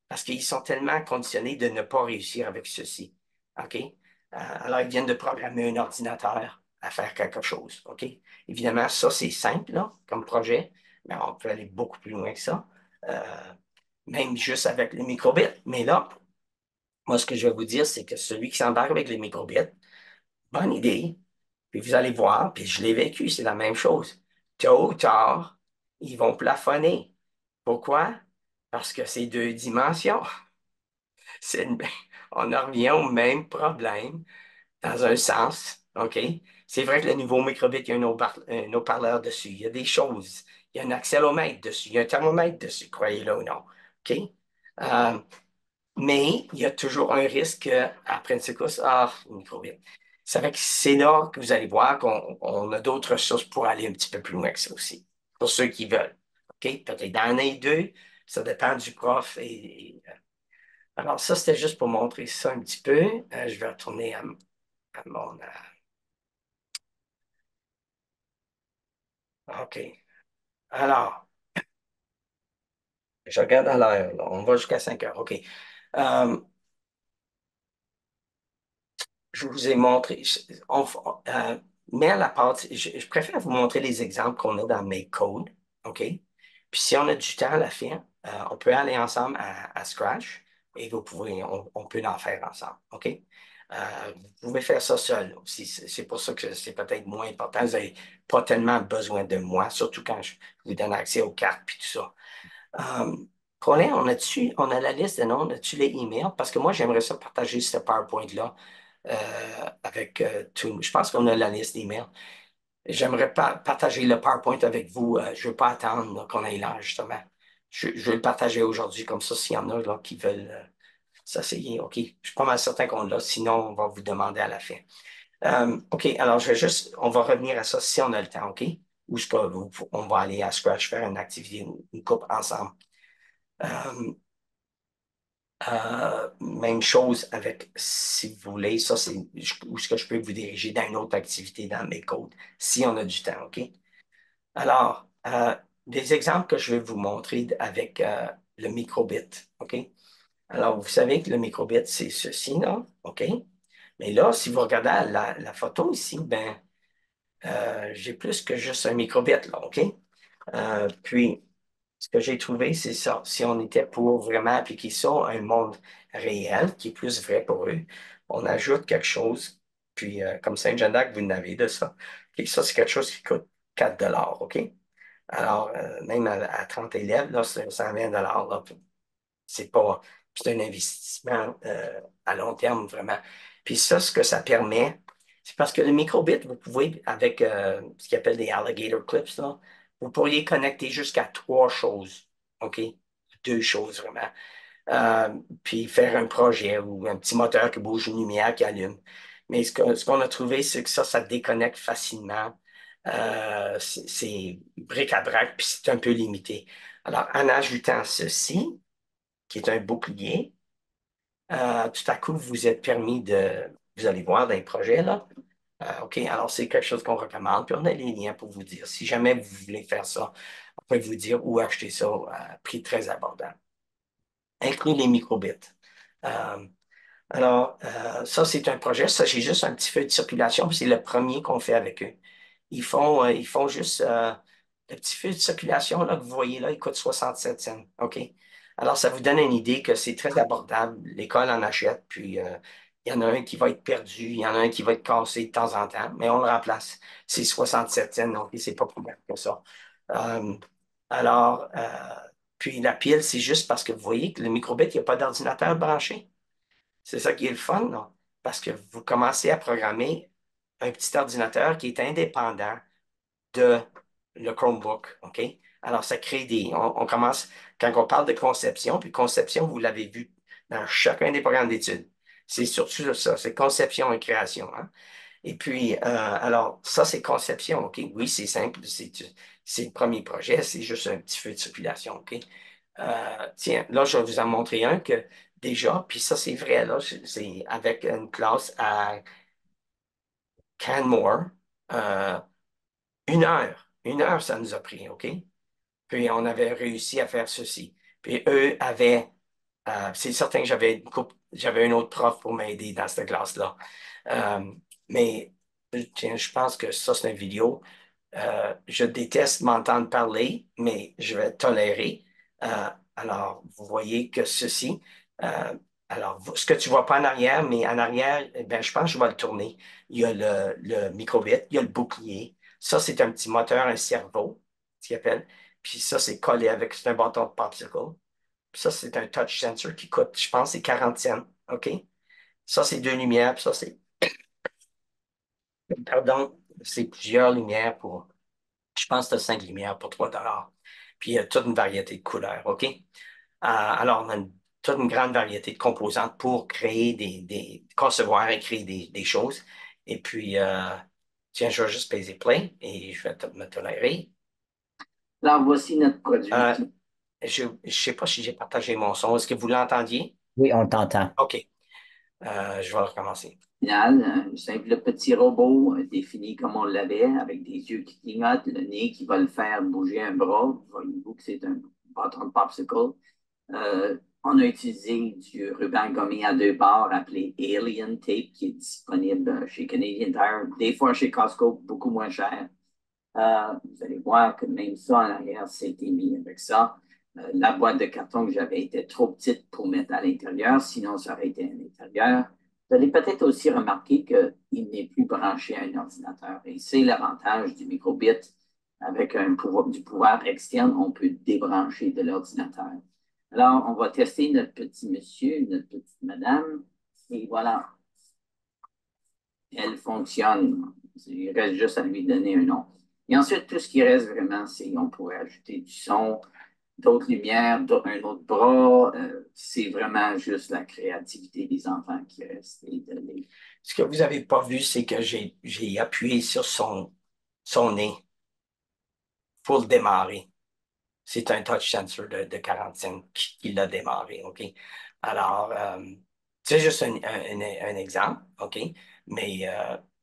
S1: parce qu'ils sont tellement conditionnés de ne pas réussir avec ceci. OK? Alors, ils viennent de programmer un ordinateur à faire quelque chose. OK? Évidemment, ça, c'est simple, là, comme projet, mais on peut aller beaucoup plus loin que ça. Même juste avec le microbit. Mais là, moi, ce que je vais vous dire, c'est que celui qui s'embarque avec le microbit, bonne idée. Puis vous allez voir, puis je l'ai vécu, c'est la même chose. Tôt ou tard, ils vont plafonner. Pourquoi? Parce que c'est 2 dimensions. C'est une- On en revient au même problème dans un sens. OK? C'est vrai que le nouveau microbit, il y a un haut-parleur dessus. Il y a des choses. Il y a un accélomètre dessus. Il y a un thermomètre dessus, croyez-le ou non. OK? Euh, Mais il y a toujours un risque après une secousse, micro-bit. Ça fait que c'est là que vous allez voir qu'on a d'autres ressources pour aller un petit peu plus loin que ça aussi, pour ceux qui veulent. OK? Peut-être dans l'année 2, ça dépend du prof. Alors, ça, c'était juste pour montrer ça un petit peu. Je vais retourner à mon... OK. Alors, je regarde à l'heure, là. On va jusqu'à 5 heures. OK. Euh, je vous ai montré. Mais à la partie, je préfère vous montrer les exemples qu'on a dans mes codes. OK? Puis si on a du temps à la fin, on peut aller ensemble à Scratch et on peut en faire ensemble. OK? Vous pouvez faire ça seul aussi. C'est pour ça que c'est peut-être moins important. Vous n'avez pas tellement besoin de moi, surtout quand je vous donne accès aux cartes puis tout ça. Euh, Colin, on a la liste de noms, on a-tu les emails? Parce que moi, j'aimerais ça partager ce PowerPoint-là avec tout. Je pense qu'on a la liste d'emails. J'aimerais pas partager le PowerPoint avec vous. Je ne veux pas attendre là, qu'on ait l'heure, justement. Je vais le partager aujourd'hui, comme ça, s'il y en a là, qui veulent s'essayer. OK. Je suis pas mal certain qu'on l'a, sinon, on va vous demander à la fin. OK, alors on va revenir à ça si on a le temps, OK? Ou on va aller à Scratch faire une activité, une coupe ensemble. Euh, Même chose avec, si vous voulez, ça c'est où est-ce que je peux vous diriger dans une autre activité dans mes codes, si on a du temps, OK? Alors, des exemples que je vais vous montrer avec le microbit, OK? Alors, vous savez que le microbit, c'est ceci, là, OK? Mais là, si vous regardez la photo ici, ben, j'ai plus que juste un microbit, là, OK? Puis, ce que j'ai trouvé, c'est ça. Si on était pour vraiment appliquer ça à un monde réel, qui est plus vrai pour eux, on ajoute quelque chose. Puis, comme Saint-Jean d'Arc, vous n'avez de ça. OK, ça, c'est quelque chose qui coûte 4 OK? Alors, même à 30 élèves, là, c'est 120 là. C'est pas, c'est un investissement à long terme, vraiment. Puis ça, ce que ça permet, c'est parce que le microbit, vous pouvez, avec ce qu'ils appelle des alligator clips, là, vous pourriez connecter jusqu'à 3 choses, OK? 2 choses, vraiment. Euh, Puis faire un projet ou un petit moteur qui bouge une lumière qui allume. Mais ce qu'on a trouvé, c'est que ça déconnecte facilement. C'est bric-à-brac, puis c'est un peu limité. Alors, en ajoutant ceci, qui est un bouclier, tout à coup, vous êtes permis vous allez voir dans les projets, là. OK, alors c'est quelque chose qu'on recommande, puis on a les liens pour vous dire. Si jamais vous voulez faire ça, on peut vous dire où acheter ça à prix très abordable. Inclus les microbits. Euh, ça, c'est un projet. Ça, j'ai juste un petit feu de circulation, puis c'est le premier qu'on fait avec eux. Ils font juste le petit feu de circulation là, que vous voyez là, il coûte 67 cents. OK? Alors, ça vous donne une idée que c'est très abordable. L'école en achète, puis il y en a un qui va être perdu, il y en a un qui va être cassé de temps en temps, mais on le remplace. C'est 67 cents, donc c'est pas plus mal que ça. Euh, alors, puis la pile, c'est juste parce que vous voyez que le microbit, il n'y a pas d'ordinateur branché. C'est ça qui est le fun, non? Parce que vous commencez à programmer un petit ordinateur qui est indépendant de le Chromebook, OK? Alors, ça crée on commence, quand on parle de conception, puis conception, vous l'avez vu dans chacun des programmes d'études. C'est surtout ça, c'est conception et création, hein? Et puis, alors, ça, c'est conception, OK? Oui, c'est simple, c'est le premier projet, c'est juste un petit feu de circulation, OK? Tiens, là, je vais vous en montrer un que déjà, puis ça, c'est vrai, là, c'est avec une classe à Canmore, euh, 1 heure. 1 heure, ça nous a pris, OK? Puis on avait réussi à faire ceci. Puis eux avaient, c'est certain que j'avais un autre prof pour m'aider dans cette classe-là. Euh, mais tiens, je pense que ça, c'est une vidéo. Je déteste m'entendre parler, mais je vais tolérer. Alors, vous voyez que ceci, euh, alors, ce que tu vois pas en arrière, mais en arrière, eh ben, je pense que je vais le tourner. Il y a le microbit, il y a le bouclier. Ça, c'est un petit moteur, un cerveau, ce qu'il appelle. Puis ça, c'est un bâton de popsicle. Puis ça, c'est un touch sensor qui coûte, je pense, c'est 40 cents. OK? Ça, c'est 2 lumières. Puis ça, pardon, c'est plusieurs lumières je pense que tu 5 lumières pour 3 Puis il y a toute une variété de couleurs. OK? Alors, on a une toute une grande variété de composantes pour créer concevoir et créer des choses. Et puis, tiens, je vais juste peser play et je vais me tolérer.
S4: Alors, voici notre produit.
S1: Euh, je ne sais pas si j'ai partagé mon son. Est-ce que vous l'entendiez?
S2: Oui, on t'entend.
S1: OK. Je vais recommencer.
S4: Final, un simple petit robot défini comme on l'avait, avec des yeux qui clignotent, le nez qui va le faire bouger un bras. Voyez-vous que c'est un bâton de popsicle. On a utilisé du ruban gommé à deux bords appelé Alien Tape qui est disponible chez Canadian Tire, des fois chez Costco, beaucoup moins cher. Vous allez voir que même ça en arrière, c'était mis avec ça. La boîte de carton que j'avais était trop petite pour mettre à l'intérieur, sinon ça aurait été à l'intérieur. Vous allez peut-être aussi remarquer qu'il n'est plus branché à un ordinateur. Et c'est l'avantage du microbit. Avec du pouvoir externe, on peut débrancher de l'ordinateur. Alors, on va tester notre petit monsieur, notre petite madame. Et voilà, elle fonctionne. Il reste juste à lui donner un nom. Et ensuite, tout ce qui reste vraiment, c'est on pourrait ajouter du son, d'autres lumières, un autre bras. C'est vraiment juste la créativité des enfants qui reste.
S1: Ce que vous n'avez pas vu, c'est que j'ai appuyé sur son nez pour le démarrer. C'est un touch sensor de 45 qui l'a démarré, OK? Alors, c'est juste un exemple, OK? Mais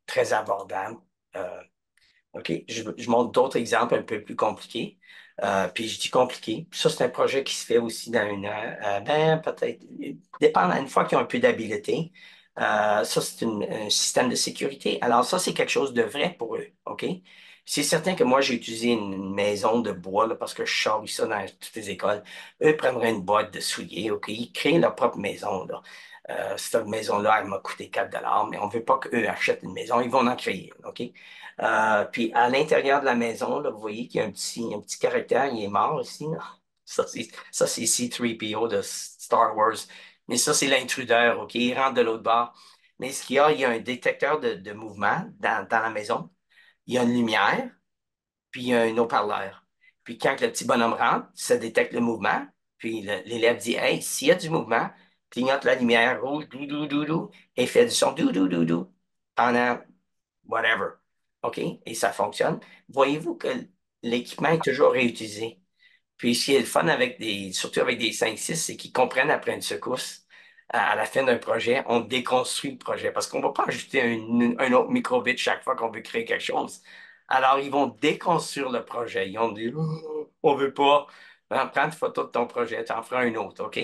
S1: très abordable. Euh, OK? Je montre d'autres exemples un peu plus compliqués. Puis je dis compliqué. Ça, c'est un projet qui se fait aussi dans ben, peut-être, dépendant, une fois qu'ils ont un peu d'habileté. Ça, c'est un système de sécurité. Alors, ça, c'est quelque chose de vrai pour eux. OK? C'est certain que moi, j'ai utilisé une maison de bois là, parce que je charrie ça dans toutes les écoles. Eux prendraient une boîte de souliers. OK? Ils créent leur propre maison. Là. Cette maison-là, elle m'a coûté 4 $, mais on ne veut pas qu'eux achètent une maison. Ils vont en créer. OK? Puis à l'intérieur de la maison, là, vous voyez qu'il y a un petit caractère, il est mort ici. Là. Ça, c'est C-3PO de Star Wars. Mais ça, c'est l'intrudeur, OK? Il rentre de l'autre bord. Mais ce qu'il y a, il y a un détecteur de mouvement dans la maison. Il y a une lumière, puis il y a un haut-parleur. Puis quand le petit bonhomme rentre, ça détecte le mouvement. Puis l'élève dit, Hey, s'il y a du mouvement, clignote la lumière rouge, dou, dou, dou, dou, et fait du son dou, dou, dou, dou, pendant whatever. OK? Et ça fonctionne. Voyez-vous que l'équipement est toujours réutilisé. Puis, ce qui est le fun surtout avec des 5-6, c'est qu'ils comprennent après une secousse, à la fin d'un projet, on déconstruit le projet parce qu'on ne va pas ajouter un autre microbit chaque fois qu'on veut créer quelque chose. Alors, ils vont déconstruire le projet. Ils vont dire, on veut pas. Prends une photo de ton projet, tu en feras un autre, OK?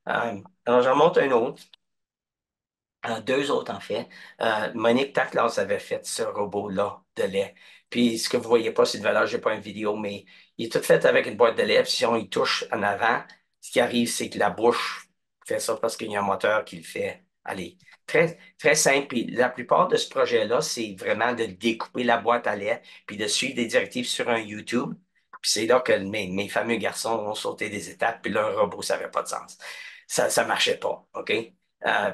S1: Alors, j'en montre un autre. Deux autres, en fait. Monique Taclas avait fait ce robot-là de lait. Puis, ce que vous voyez pas, c'est de valeur, j'ai pas une vidéo, mais il est tout fait avec une boîte de lait. Puis, si on y touche en avant, ce qui arrive, c'est que la bouche fait ça parce qu'il y a un moteur qui le fait. Allez, très, très simple. Puis, la plupart de ce projet-là, c'est vraiment de découper la boîte à lait puis de suivre des directives sur un YouTube. Puis, c'est là que mes fameux garçons ont sauté des étapes, puis leur robot, ça n'avait pas de sens. Ça marchait pas, OK?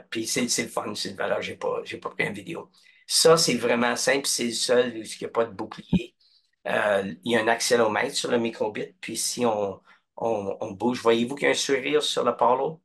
S1: Puis c'est le fun, c'est le valeur, j'ai pas pris une vidéo. Ça, c'est vraiment simple, c'est le seul où il n'y a pas de bouclier. Il y a un accélomètre sur le microbit, puis si on bouge, voyez-vous qu'il y a un sourire sur le palo?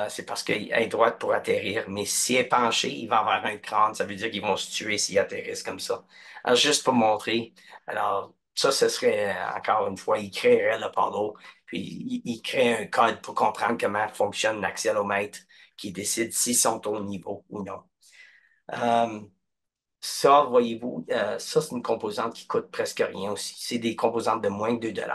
S1: C'est parce qu'elle est droite pour atterrir, mais si elle est penchée, il va avoir un crâne, ça veut dire qu'ils vont se tuer s'ils atterrissent comme ça. Alors, juste pour montrer, alors ça, ce serait, encore une fois, il créerait le palo, puis il crée un code pour comprendre comment fonctionne l'accélomètre qui décide s'ils sont au niveau ou non. Euh, Ça, voyez-vous, ça, c'est une composante qui coûte presque rien aussi. C'est des composantes de moins que 2 $.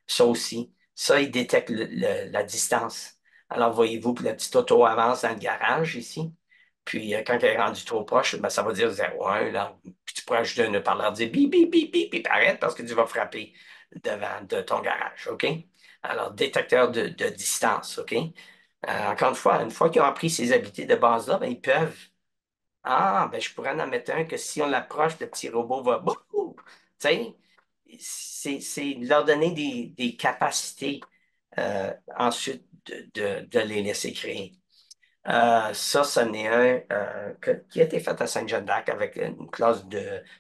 S1: Ça aussi, ça, il détecte la distance. Alors, voyez-vous que la petite auto avance dans le garage ici. Puis, quand elle est rendue trop proche, ben, ça va dire 0,1, là. Puis, tu pourrais ajouter un haut-parleur, dire bip, bip, bip, bip, bip, arrête parce que tu vas frapper devant de ton garage, OK? Alors, détecteur de distance, OK? Encore une fois qu'ils ont appris ces habiletés de base-là, ben, ils peuvent ben je pourrais en mettre un que si on l'approche, le petit robot va bouh! Tu sais, c'est leur donner des capacités ensuite de les laisser créer. Ça, c'en est un qui a été fait à Saint-Jean-d'Arc avec une classe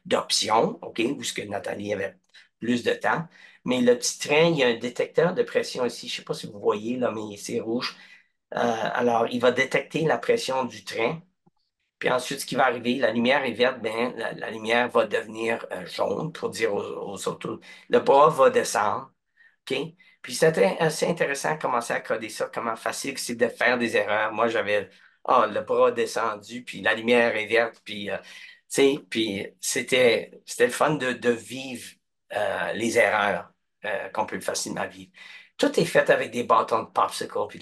S1: d'options, OK, où ce que Nathalie avait plus de temps. Mais le petit train, il y a un détecteur de pression ici. Je ne sais pas si vous voyez, là, mais c'est rouge. Alors, il va détecter la pression du train. Puis ensuite, ce qui va arriver, la lumière est verte, ben, la lumière va devenir jaune pour dire aux autos. Le bras va descendre. OK? Puis c'était assez intéressant de commencer à coder ça, comment facile que c'est de faire des erreurs. Moi, j'avais le bras descendu, puis la lumière est verte, puis, tu sais, puis c'était le fun de vivre les erreurs qu'on peut facilement vivre. Tout est fait avec des bâtons de popsicle, puis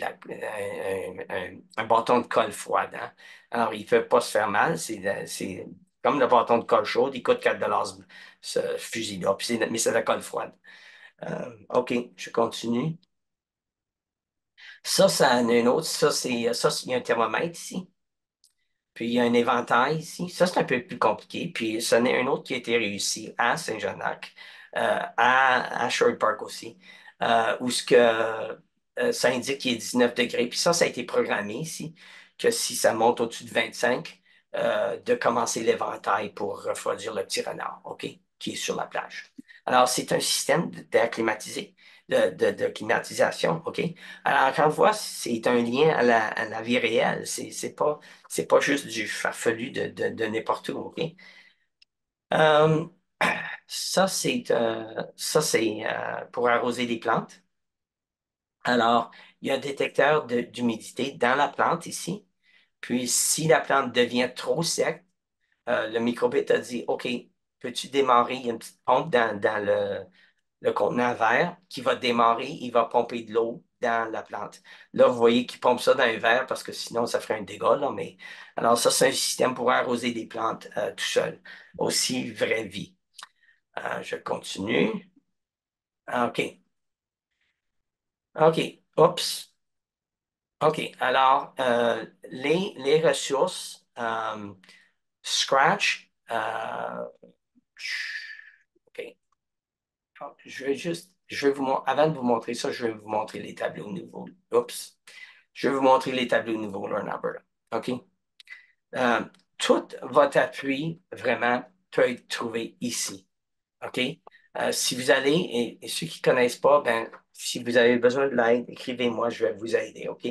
S1: un bâton de colle froide. Hein? Alors, il ne peut pas se faire mal. C'est comme le bâton de colle chaude, il coûte 4 ce fusil-là, mais c'est de la colle froide. OK, je continue. Ça en a un autre. Il y a un thermomètre ici. Puis il y a un éventail ici. Ça, c'est un peu plus compliqué. Puis ça en est un autre qui a été réussi à Saint-Jean-D'Arc, à Sherwood Park aussi, où ça indique qu'il est 19 degrés. Puis ça a été programmé ici, que si ça monte au-dessus de 25, de commencer l'éventail pour refroidir le petit renard, OK, qui est sur la plage. Alors, c'est un système d'air climatisé, de climatisation, OK? Alors, encore une fois, c'est un lien à la vie réelle. C'est pas juste du farfelu de n'importe où, OK? Euh, ça, c'est pour arroser les plantes. Alors, il y a un détecteur d'humidité dans la plante ici. Puis, si la plante devient trop sec, le microbite a dit, OK, peux-tu démarrer? Il y a une petite pompe dans le contenant vert qui va démarrer, il va pomper de l'eau dans la plante. Là, vous voyez qu'il pompe ça dans un verre parce que sinon, ça ferait un dégât, là, mais alors ça, c'est un système pour arroser des plantes tout seul. Aussi, vraie vie. Je continue. OK. OK. Oups. OK. Alors, les ressources, Scratch, OK. Avant de vous montrer ça, je vais vous montrer les tableaux nouveaux. Oups. Je vais vous montrer les tableaux nouveaux Learn Alberta. OK? Euh, Tout votre appui, vraiment, peut être trouvé ici. OK? Si vous allez, et ceux qui ne connaissent pas, ben, si vous avez besoin de l'aide, écrivez-moi, je vais vous aider. OK?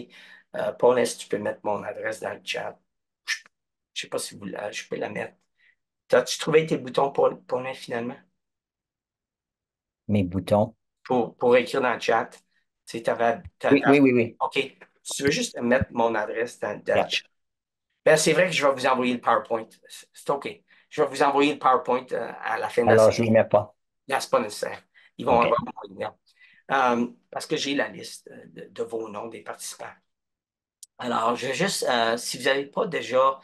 S1: Paul, est-ce que tu peux mettre mon adresse dans le chat? Je ne sais pas si je peux la mettre. As-tu trouvé tes boutons pour finalement?
S2: Mes boutons.
S1: Pour écrire dans le chat. Tu sais,
S2: Oui, oui, oui, oui.
S1: OK. Tu veux juste mettre mon adresse dans le
S2: Yeah.
S1: chat. Ben, c'est vrai que je vais vous envoyer le PowerPoint. C'est OK. Je vais vous envoyer le PowerPoint à la fin de la
S2: Alors, je
S1: semaine.
S2: ne les mets pas.
S1: Là, c'est pas nécessaire. Ils vont
S2: OK.
S1: avoir mon email. Parce que j'ai la liste de vos noms des participants. Alors, je vais juste, si vous n'avez pas déjà,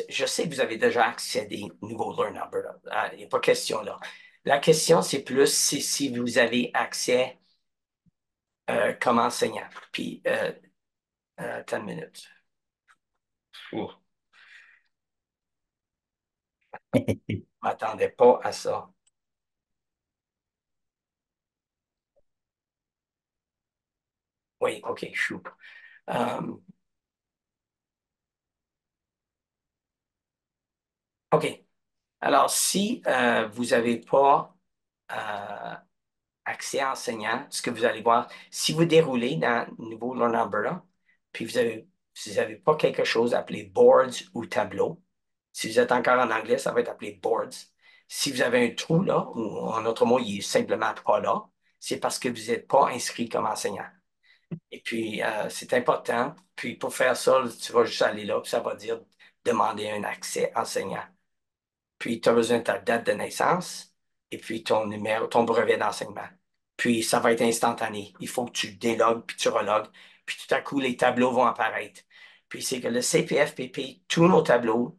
S1: je sais que vous avez déjà accédé au nouveau Learn Alberta. Il n'y a pas de question là. La question, c'est plus si vous avez accès comme enseignant. Puis, attends une minute. Ouh, je ne m'attendais pas à ça. Oui, OK, chou. Euh, OK. Alors, si vous n'avez pas euh, accès à enseignant, ce que vous allez voir, si vous déroulez dans le nouveau Learn Alberta, puis si vous n'avez pas quelque chose appelé boards ou tableau, si vous êtes encore en anglais, ça va être appelé boards. Si vous avez un trou là, ou en autre mot, il est simplement pas là, c'est parce que vous n'êtes pas inscrit comme enseignant. Et puis, c'est important. Puis, pour faire ça, tu vas juste aller là, puis ça va dire demander un accès enseignant. Puis, tu as besoin de ta date de naissance et puis ton numéro, ton brevet d'enseignement. Puis, ça va être instantané. Il faut que tu délogues puis tu relogues. Puis, tout à coup, les tableaux vont apparaître. Puis, c'est que le CPFPP, tous nos tableaux,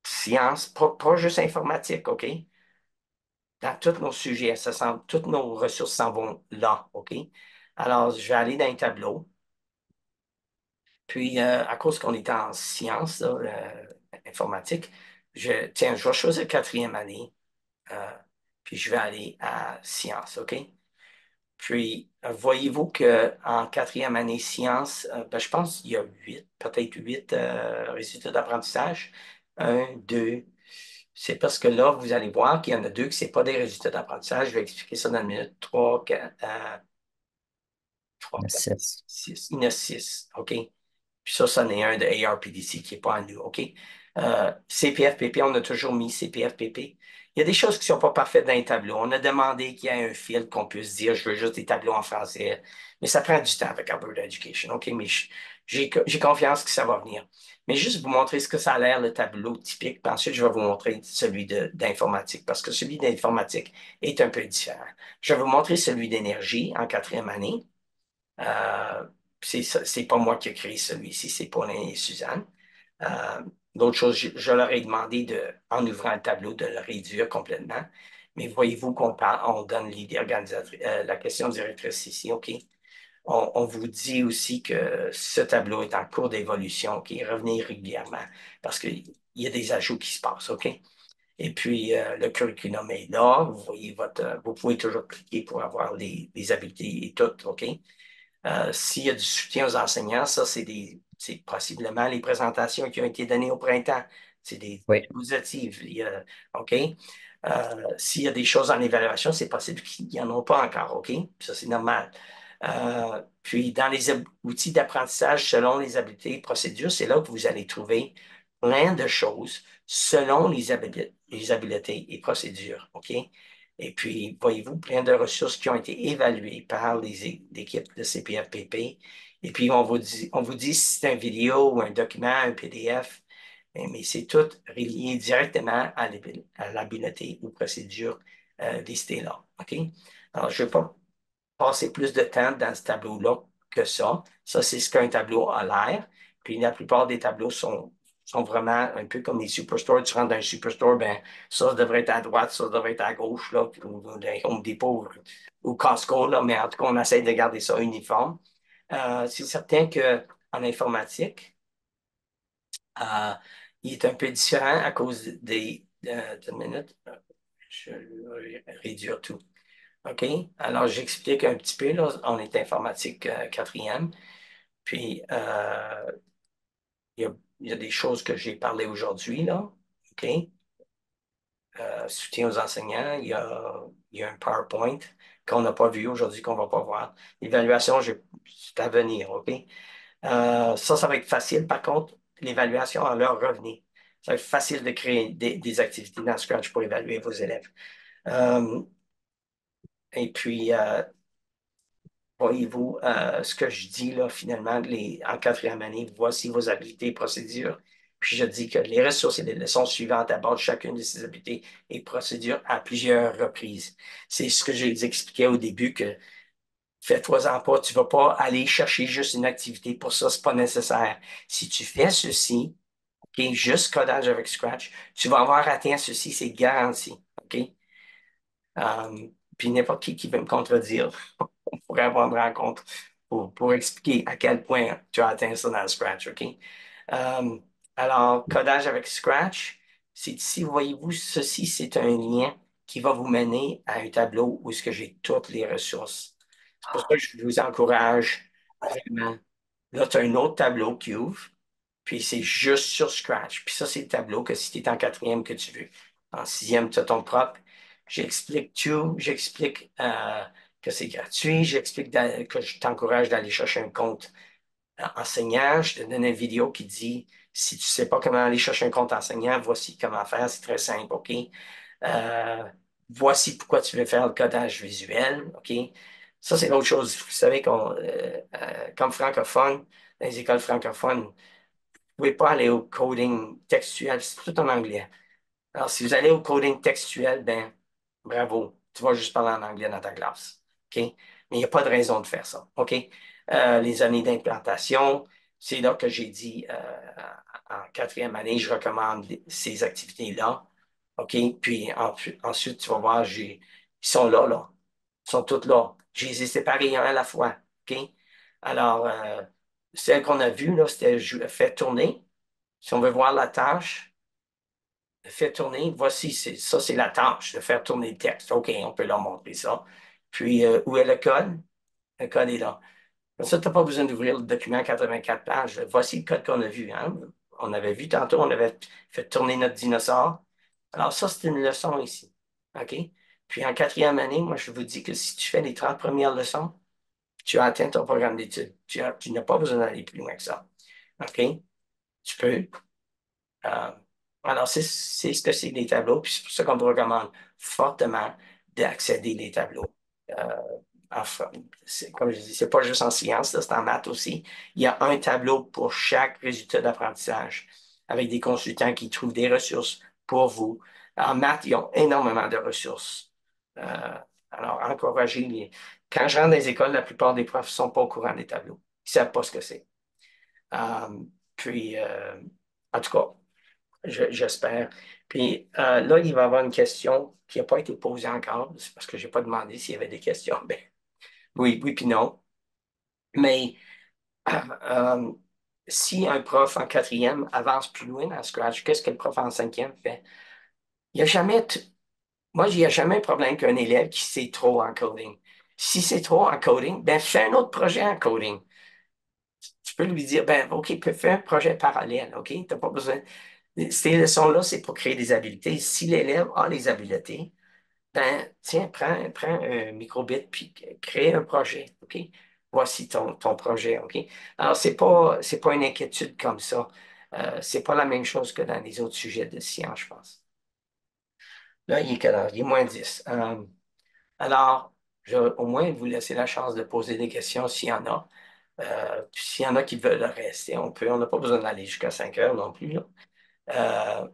S1: sciences, pas juste informatique, OK? Dans tous nos sujets, toutes nos ressources s'en vont là, OK? Alors, je vais aller dans les tableaux. Puis, à cause qu'on est en sciences, là, informatique, tiens, je vais choisir quatrième année. Euh, Puis je vais aller à sciences, OK? Puis, voyez-vous qu'en quatrième année sciences, ben, je pense qu'il y a peut-être huit résultats d'apprentissage. Un, deux, c'est parce que là, vous allez voir qu'il y en a deux que ce n'est pas des résultats d'apprentissage. Je vais expliquer ça dans une minute. 3, 4, 3, 4,
S2: 6.
S1: 6. Il y en a 6, OK? Puis ça en est un de ARPDC qui n'est pas à nous, OK? CPFPP, on a toujours mis CPFPP. Il y a des choses qui ne sont pas parfaites dans les tableaux. On a demandé qu'il y ait un fil qu'on puisse dire, je veux juste des tableaux en français. Mais ça prend du temps avec Alberta Education, OK? Mais j'ai confiance que ça va venir. Mais juste vous montrer ce que ça a l'air, le tableau typique. Puis ensuite, je vais vous montrer celui d'informatique, parce que celui d'informatique est un peu différent. Je vais vous montrer celui d'énergie en quatrième année. C'est pas moi qui ai créé celui-ci, c'est Pauline et Suzanne. Euh, D'autres choses, je leur ai demandé en ouvrant le tableau, de le réduire complètement. Mais voyez-vous qu'on parle, on donne l'idée organisatrice, la question directrice ici, OK? On vous dit aussi que ce tableau est en cours d'évolution, OK? Revenez régulièrement parce qu'il y a des ajouts qui se passent, OK? Et puis, le curriculum est là. Vous voyez vous pouvez toujours cliquer pour avoir les habiletés et tout, OK? S'il y a du soutien aux enseignants, ça, c'est possiblement les présentations qui ont été données au printemps. C'est des
S2: Oui.
S1: positives. OK? S'il y a des choses en évaluation, c'est possible qu'il n'y en a pas encore. OK? Ça, c'est normal. Puis, dans les outils d'apprentissage selon les habiletés et procédures, c'est là que vous allez trouver plein de choses selon les habiletés et procédures. OK? Et puis, voyez-vous, plein de ressources qui ont été évaluées par les équipes de CPFPP. Et puis, on vous dit si c'est une vidéo ou un document, un PDF, mais c'est tout relié directement à l'habileté ou procédure listée là. OK? Alors, je ne vais pas passer plus de temps dans ce tableau-là que ça. Ça, c'est ce qu'un tableau a l'air. Puis la plupart des tableaux sont vraiment un peu comme les superstores. Tu rentres dans un superstore, ben ça devrait être à droite, ça devrait être à gauche, là, ou dans Home Depot ou Costco, là, mais en tout cas, on essaie de garder ça uniforme. C'est certain qu'en informatique, euh, il est un peu différent à cause une minute. Je vais réduire tout. OK? Alors, j'explique un petit peu, là, on est informatique quatrième. Puis, il y a des choses que j'ai parlé aujourd'hui, là. OK? Soutien aux enseignants, il y a un PowerPoint qu'on n'a pas vu aujourd'hui, qu'on ne va pas voir. L'évaluation, c'est à venir, OK? Ça va être facile. Par contre, l'évaluation en leur revenu. Ça va être facile de créer des activités dans Scratch pour évaluer vos élèves. Et puis, voyez-vous, ce que je dis là, finalement, en quatrième année, voici vos habiletés et procédures. Puis je dis que les ressources et les leçons suivantes abordent chacune de ces habiletés et procédures à plusieurs reprises. C'est ce que j'ai expliqué au début, que fais-toi-en pas, tu ne vas pas aller chercher juste une activité pour ça, ce n'est pas nécessaire. Si tu fais ceci, OK, juste codage avec Scratch, tu vas avoir atteint ceci, c'est garanti. OK? Puis n'importe qui veut me contredire, on pourrait avoir une rencontre pour expliquer à quel point tu as atteint ça dans le Scratch, OK? Euh, alors, codage avec Scratch, c'est ici, voyez-vous, ceci, c'est un lien qui va vous mener à un tableau où est-ce que j'ai toutes les ressources. C'est pour ça que je vous encourage vraiment. Là, tu as un autre tableau qui ouvre, puis c'est juste sur Scratch. Puis ça, c'est le tableau que si tu es en quatrième que tu veux. En sixième, tu as ton propre. J'explique tout, j'explique que c'est gratuit, j'explique que je t'encourage d'aller chercher un compte enseignant. Je te donne une vidéo qui dit, si tu ne sais pas comment aller chercher un compte enseignant, voici comment faire, c'est très simple, OK? Euh, Voici pourquoi tu veux faire le codage visuel, OK? Ça, c'est l'autre chose. Vous savez comme francophone, dans les écoles francophones, vous ne pouvez pas aller au coding textuel, c'est tout en anglais. Alors, si vous allez au coding textuel, ben, bravo, tu vas juste parler en anglais dans ta classe. OK? Mais il n'y a pas de raison de faire ça. OK? Les années d'implantation, c'est là que j'ai dit en quatrième année, je recommande ces activités-là. OK? Puis ensuite, tu vas voir, ils sont là, là. Ils sont tous là. Je les ai séparés un à la fois. OK? Alors, celle qu'on a vue, là, c'était fait tourner. Si on veut voir la tâche, fait tourner, voici, ça c'est la tâche, de faire tourner le texte. OK, on peut leur montrer ça. Puis, où est le code? Le code est là. Ça, tu n'as pas besoin d'ouvrir le document 84 pages. Voici le code qu'on a vu. Hein? On avait vu tantôt, on avait fait tourner notre dinosaure. Alors, ça, c'est une leçon ici. OK? Puis en quatrième année, moi, je vous dis que si tu fais les 30 premières leçons, tu as atteint ton programme d'études. Tu n'as pas besoin d'aller plus loin que ça. OK? Tu peux. Euh, alors, c'est ce que c'est les tableaux, puis c'est pour ça qu'on vous recommande fortement d'accéder les tableaux. Euh, enfin, comme je dis, c'est pas juste en sciences, c'est en maths aussi. Il y a un tableau pour chaque résultat d'apprentissage, avec des consultants qui trouvent des ressources pour vous. En maths, ils ont énormément de ressources. Euh, alors, encouragez-les. Quand je rentre dans les écoles, la plupart des profs ne sont pas au courant des tableaux. Ils ne savent pas ce que c'est. Euh, puis, en tout cas, j'espère. Puis là, il va y avoir une question qui n'a pas été posée encore. C'est parce que je n'ai pas demandé s'il y avait des questions. Ben, oui, oui, puis non. Mais euh, si un prof en quatrième avance plus loin dans Scratch, qu'est-ce que le prof en cinquième fait? Il n'y a jamais, moi, il n'y a jamais un problème qu'un élève qui sait trop en coding. Si c'est trop en coding, ben fais un autre projet en coding. Tu peux lui dire, ben, OK, fais un projet parallèle, OK? Tu n'as pas besoin. Ces leçons-là, c'est pour créer des habiletés. Si l'élève a les habiletés, ben, tiens, prends un microbit puis crée un projet, OK? Voici ton projet, OK? Alors, c'est pas une inquiétude comme ça. C'est pas la même chose que dans les autres sujets de science, je pense. Là, il est quelle heure? Il est -10. Alors, je vais au moins vous laisser la chance de poser des questions s'il y en a. Puis s'il y en a qui veulent rester, on n'a pas besoin d'aller jusqu'à 5 heures non plus, là. Euh,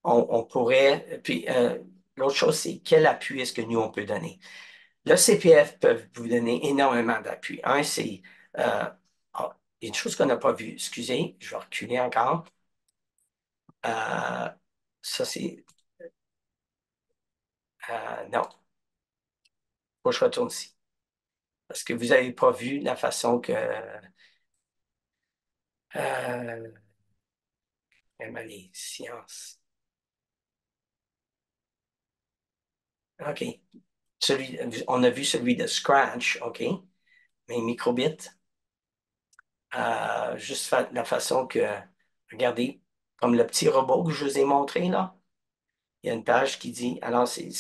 S1: on pourrait. Puis l'autre chose, c'est quel appui est-ce que nous, on peut donner? Le CPF peut vous donner énormément d'appui. Un, c'est une chose qu'on n'a pas vue. Excusez, je vais reculer encore. Euh, ça, c'est. Non, faut que je retourne ici. Parce que vous n'avez pas vu la façon que. Les sciences. OK. On a vu celui de Scratch, OK? Mais Microbit, juste la façon que, regardez, comme le petit robot que je vous ai montré là, il y a une page qui dit, alors c'est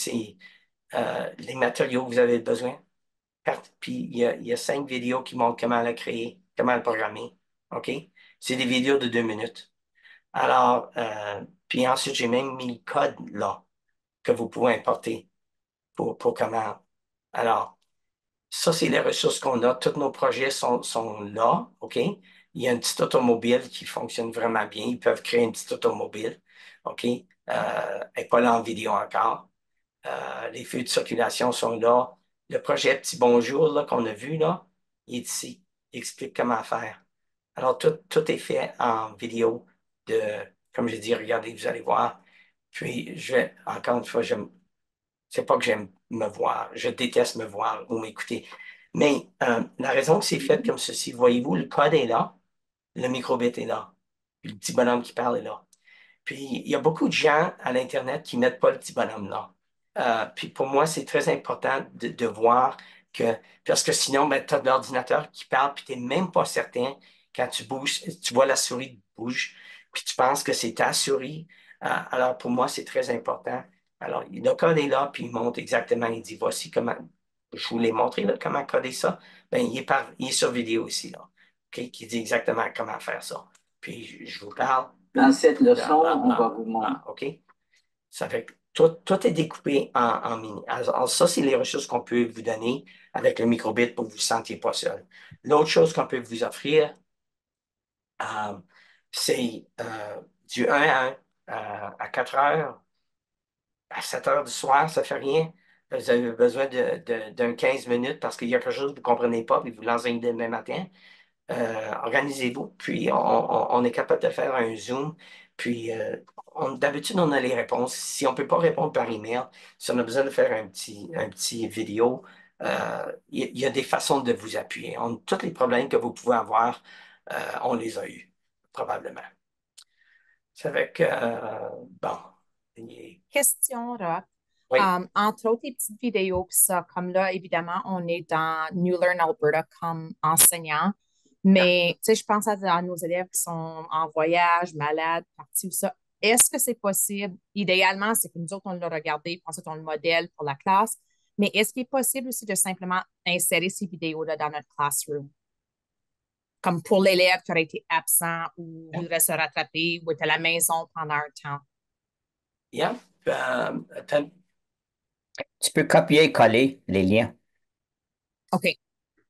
S1: les matériaux que vous avez besoin. Puis il y a 5 vidéos qui montrent comment le créer, comment le programmer, OK? C'est des vidéos de 2 minutes. Alors, puis ensuite, j'ai même mis le code là que vous pouvez importer pour comment. Alors, ça, c'est les ressources qu'on a. Tous nos projets sont là, OK? Il y a une petite automobile qui fonctionne vraiment bien. Ils peuvent créer une petite automobile, OK? Elle n'est pas là en vidéo encore. Les feux de circulation sont là. Le projet Petit Bonjour là, qu'on a vu, là, il est ici. Il explique comment faire. Alors, tout est fait en vidéo de, comme je dis, regardez, vous allez voir. Puis, encore une fois, c'est pas que j'aime me voir, je déteste me voir ou m'écouter. Mais la raison que c'est fait comme ceci, voyez-vous, le code est là, le microbit est là, puis le petit bonhomme qui parle est là. Puis il y a beaucoup de gens à l'Internet qui ne mettent pas le petit bonhomme là. Puis pour moi, c'est très important de voir que, parce que sinon, ben, tu as l'ordinateur qui parle, puis tu n'es même pas certain quand tu bouges, tu vois la souris bouge, puis tu penses que c'est ta souris. Alors pour moi, c'est très important. Alors, le code est là, puis il montre exactement, il dit, voici comment, je vous l'ai montré, là, comment coder ça. Ben, il est sur vidéo ici, là, OK, qui dit exactement comment faire ça. Puis je vous parle.
S4: Dans cette leçon, on va
S1: Blablabla.
S4: vous montrer.
S1: OK? Ça fait que tout est découpé en mini. Alors, ça, c'est les ressources qu'on peut vous donner avec le microbit pour que vous ne vous sentiez pas seul. L'autre chose qu'on peut vous offrir, euh, c'est du 1 à 4 heures, à 7 heures du soir, ça ne fait rien. Vous avez besoin d'un 15 minutes parce qu'il y a quelque chose que vous ne comprenez pas, puis vous l'enseignez demain matin. Organisez-vous, puis on est capable de faire un Zoom. Puis d'habitude, on a les réponses. Si on ne peut pas répondre par email, si on a besoin de faire un petit vidéo, il y a des façons de vous appuyer. Tous les problèmes que vous pouvez avoir, on les a eus, probablement. C'est avec, bon,
S3: Question, Rob.
S1: oui,
S3: Entre autres, les petites vidéos, pis ça, comme là, évidemment, on est dans New Learn Alberta comme enseignant, mais tu sais, je pense à nos élèves qui sont en voyage, malades, partis ou ça. est-ce que c'est possible? Idéalement, c'est que nous autres, on l'a regardé, puis ensuite, on le modèle pour la classe. Mais est-ce qu'il est possible aussi de simplement insérer ces vidéos-là dans notre classroom? Comme pour l'élève qui aurait été absent ou voudrait se rattraper ou est à la maison pendant un temps.
S1: Yeah.
S2: Tu peux copier et coller les liens.
S3: OK.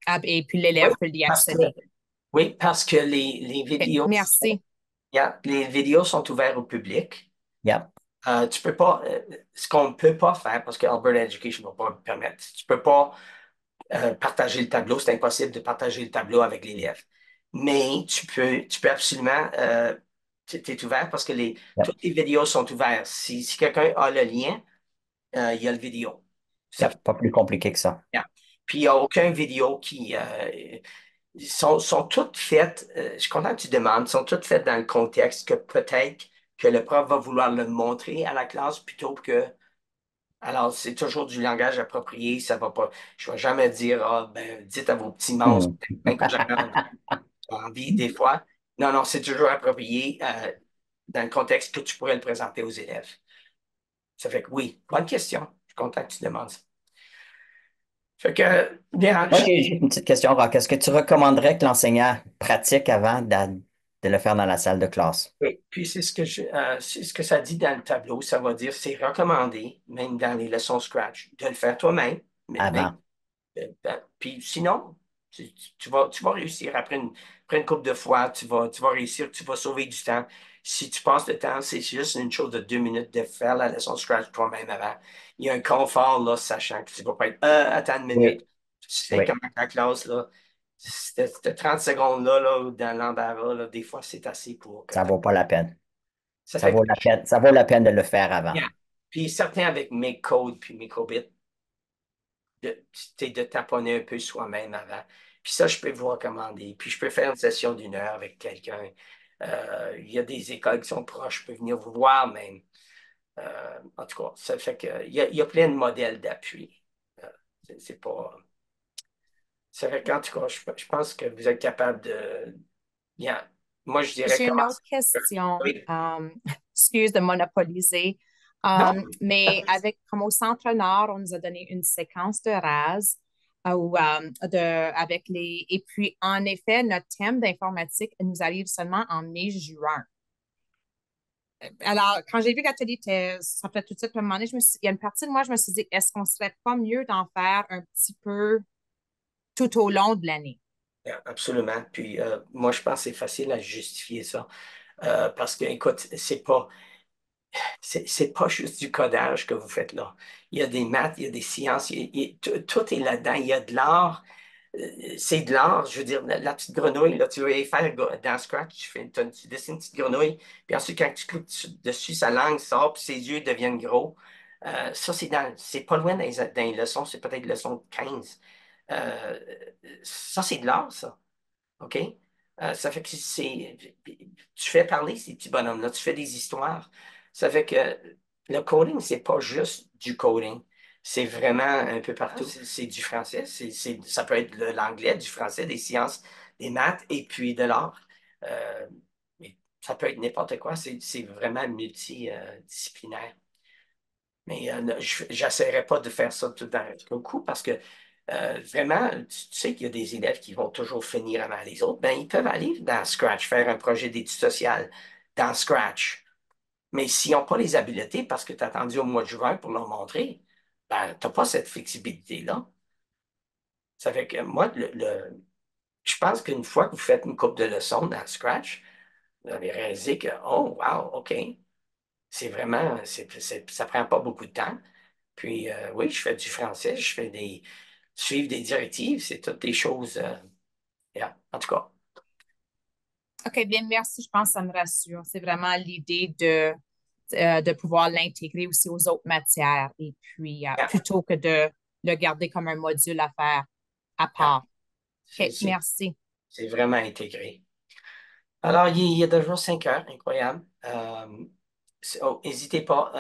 S3: Ah, et puis l'élève
S1: Oui,
S3: peut y
S1: parce que,
S3: accéder.
S1: oui, parce que les
S3: OK.
S1: vidéos,
S3: Merci.
S1: yeah, les vidéos sont ouvertes au public.
S2: Yeah.
S1: Tu peux pas, ce qu'on ne peut pas faire, parce que Alberta Education ne va pas le permettre, tu peux pas partager le tableau, c'est impossible de partager le tableau avec l'élève. Mais tu peux absolument, tu es ouvert parce que
S2: Yeah.
S1: toutes les vidéos sont ouvertes. Si quelqu'un a le lien, il y a le vidéo. Ça
S2: Yeah.
S1: fait
S2: Pas plus compliqué que ça.
S1: bien. Puis il n'y a aucune vidéo qui sont toutes faites, je suis content que tu demandes, sont toutes faites dans le contexte que peut-être que le prof va vouloir le montrer à la classe plutôt que. Alors, c'est toujours du langage approprié, ça va pas. Je ne vais jamais dire, ah, ben, dites à vos petits monstres,
S2: Hmm.
S1: ben, que j'avais envie des fois. Non, non, c'est toujours approprié dans le contexte que tu pourrais le présenter aux élèves. Ça fait que oui, bonne question. Je suis content que tu demandes ça. Fait que, bien,
S2: Moi, j'ai juste une petite question, Rock. Est-ce que tu recommanderais que l'enseignant pratique avant de le faire dans la salle de classe?
S1: oui, puis c'est ce que ça dit dans le tableau. Ça va dire, c'est recommandé, même dans les leçons Scratch, de le faire toi-même. Mais
S2: Avant.
S1: puis sinon, tu vas réussir. Après une couple de fois, tu vas réussir, tu vas sauver du temps. Si tu passes le temps, c'est juste une chose de 2 minutes de faire la leçon Scratch toi-même avant. Il y a un confort, là, sachant que tu ne vas pas être attends une minute.
S2: Oui,
S1: Tu sais
S2: oui.
S1: comment la classe, là, cette 30 secondes-là, là, dans l'embarras, là, des fois, c'est assez pour que
S2: Ça vaut pas la peine.
S1: ça
S2: Ça
S1: fait
S2: vaut la peine. Ça vaut la peine de le faire avant.
S1: bien. Puis certains avec mes codes puis Microbit, de taponner un peu soi-même avant. Puis ça, je peux vous recommander. Puis je peux faire une session d'1 heure avec quelqu'un. Il y a des écoles qui sont proches, je peux venir vous voir même. En tout cas, ça fait que il y a plein de modèles d'appui. Euh, c'est pas. Ça fait qu'en tout cas, je pense que vous êtes capable de. Bien. Moi, je dirais
S3: J'ai une autre
S1: commencer.
S3: question.
S1: Oui.
S3: Excuse de monopoliser.
S1: Non?
S3: Mais avec, comme au Centre Nord, on nous a donné une séquence de RAS avec les. Et puis, en effet, notre thème d'informatique nous arrive seulement en mai-juin. Alors, quand j'ai vu qu'Atelier ça fait tout de suite un moment donné, il y a une partie de moi, je me suis dit, est-ce qu'on serait pas mieux d'en faire un petit peu tout au long de l'année?
S1: Absolument. Puis moi, je pense que c'est facile à justifier ça. Parce que, écoute, c'est pas juste du codage que vous faites là. Il y a des maths, il y a des sciences, tout est là-dedans. Il y a de l'art. C'est de l'art. Je veux dire, la petite grenouille, là, tu vas y faire dans Scratch, tu dessines une petite grenouille, puis ensuite, quand tu cliques dessus, sa langue sort, puis ses yeux deviennent gros. Ça, c'est pas loin dans les leçons, c'est peut-être leçon 15. Euh, Ça, c'est de l'art, ça. OK? Ça fait que tu fais parler ces petits bonhommes-là, tu fais des histoires. Ça fait que le coding, c'est pas juste du coding. C'est vraiment un peu partout. C'est du français, ça peut être de l'anglais, du français, des sciences, des maths et puis de l'art. Mais ça peut être n'importe quoi. C'est vraiment multidisciplinaire. Mais j'essaierai pas de faire ça tout d'un coup parce que vraiment, tu sais qu'il y a des élèves qui vont toujours finir avant les autres. Ben, ils peuvent aller dans Scratch, faire un projet d'études sociales dans Scratch. Mais s'ils n'ont pas les habiletés parce que tu as attendu au mois de juin pour leur montrer, ben, tu n'as pas cette flexibilité-là. Ça fait que moi, je pense qu'une fois que vous faites une coupe de leçons dans Scratch, vous allez réaliser que, oh, wow, OK, c'est vraiment, ça prend pas beaucoup de temps. Puis, oui, je fais du français, suivre des directives, c'est toutes des choses, yeah. En tout cas,
S3: OK, bien, merci. Je pense que ça me rassure. C'est vraiment l'idée de pouvoir l'intégrer aussi aux autres matières et puis
S1: yeah,
S3: plutôt que de le garder comme un module à faire à
S1: yeah.
S3: part.
S1: C'est
S3: OK,
S1: c'est-
S3: merci.
S1: c'est vraiment intégré. Alors, il y a déjà 5 heures, incroyable. N'hésitez pas,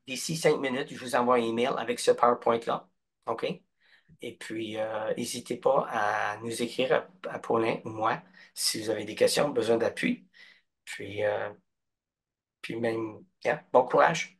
S1: d'ici 5 minutes, je vous envoie un email avec ce PowerPoint-là. OK? Et puis, n'hésitez pas à nous écrire à Paulin ou moi si vous avez des questions, besoin d'appui. Puis, Puis même, yeah, bon courage.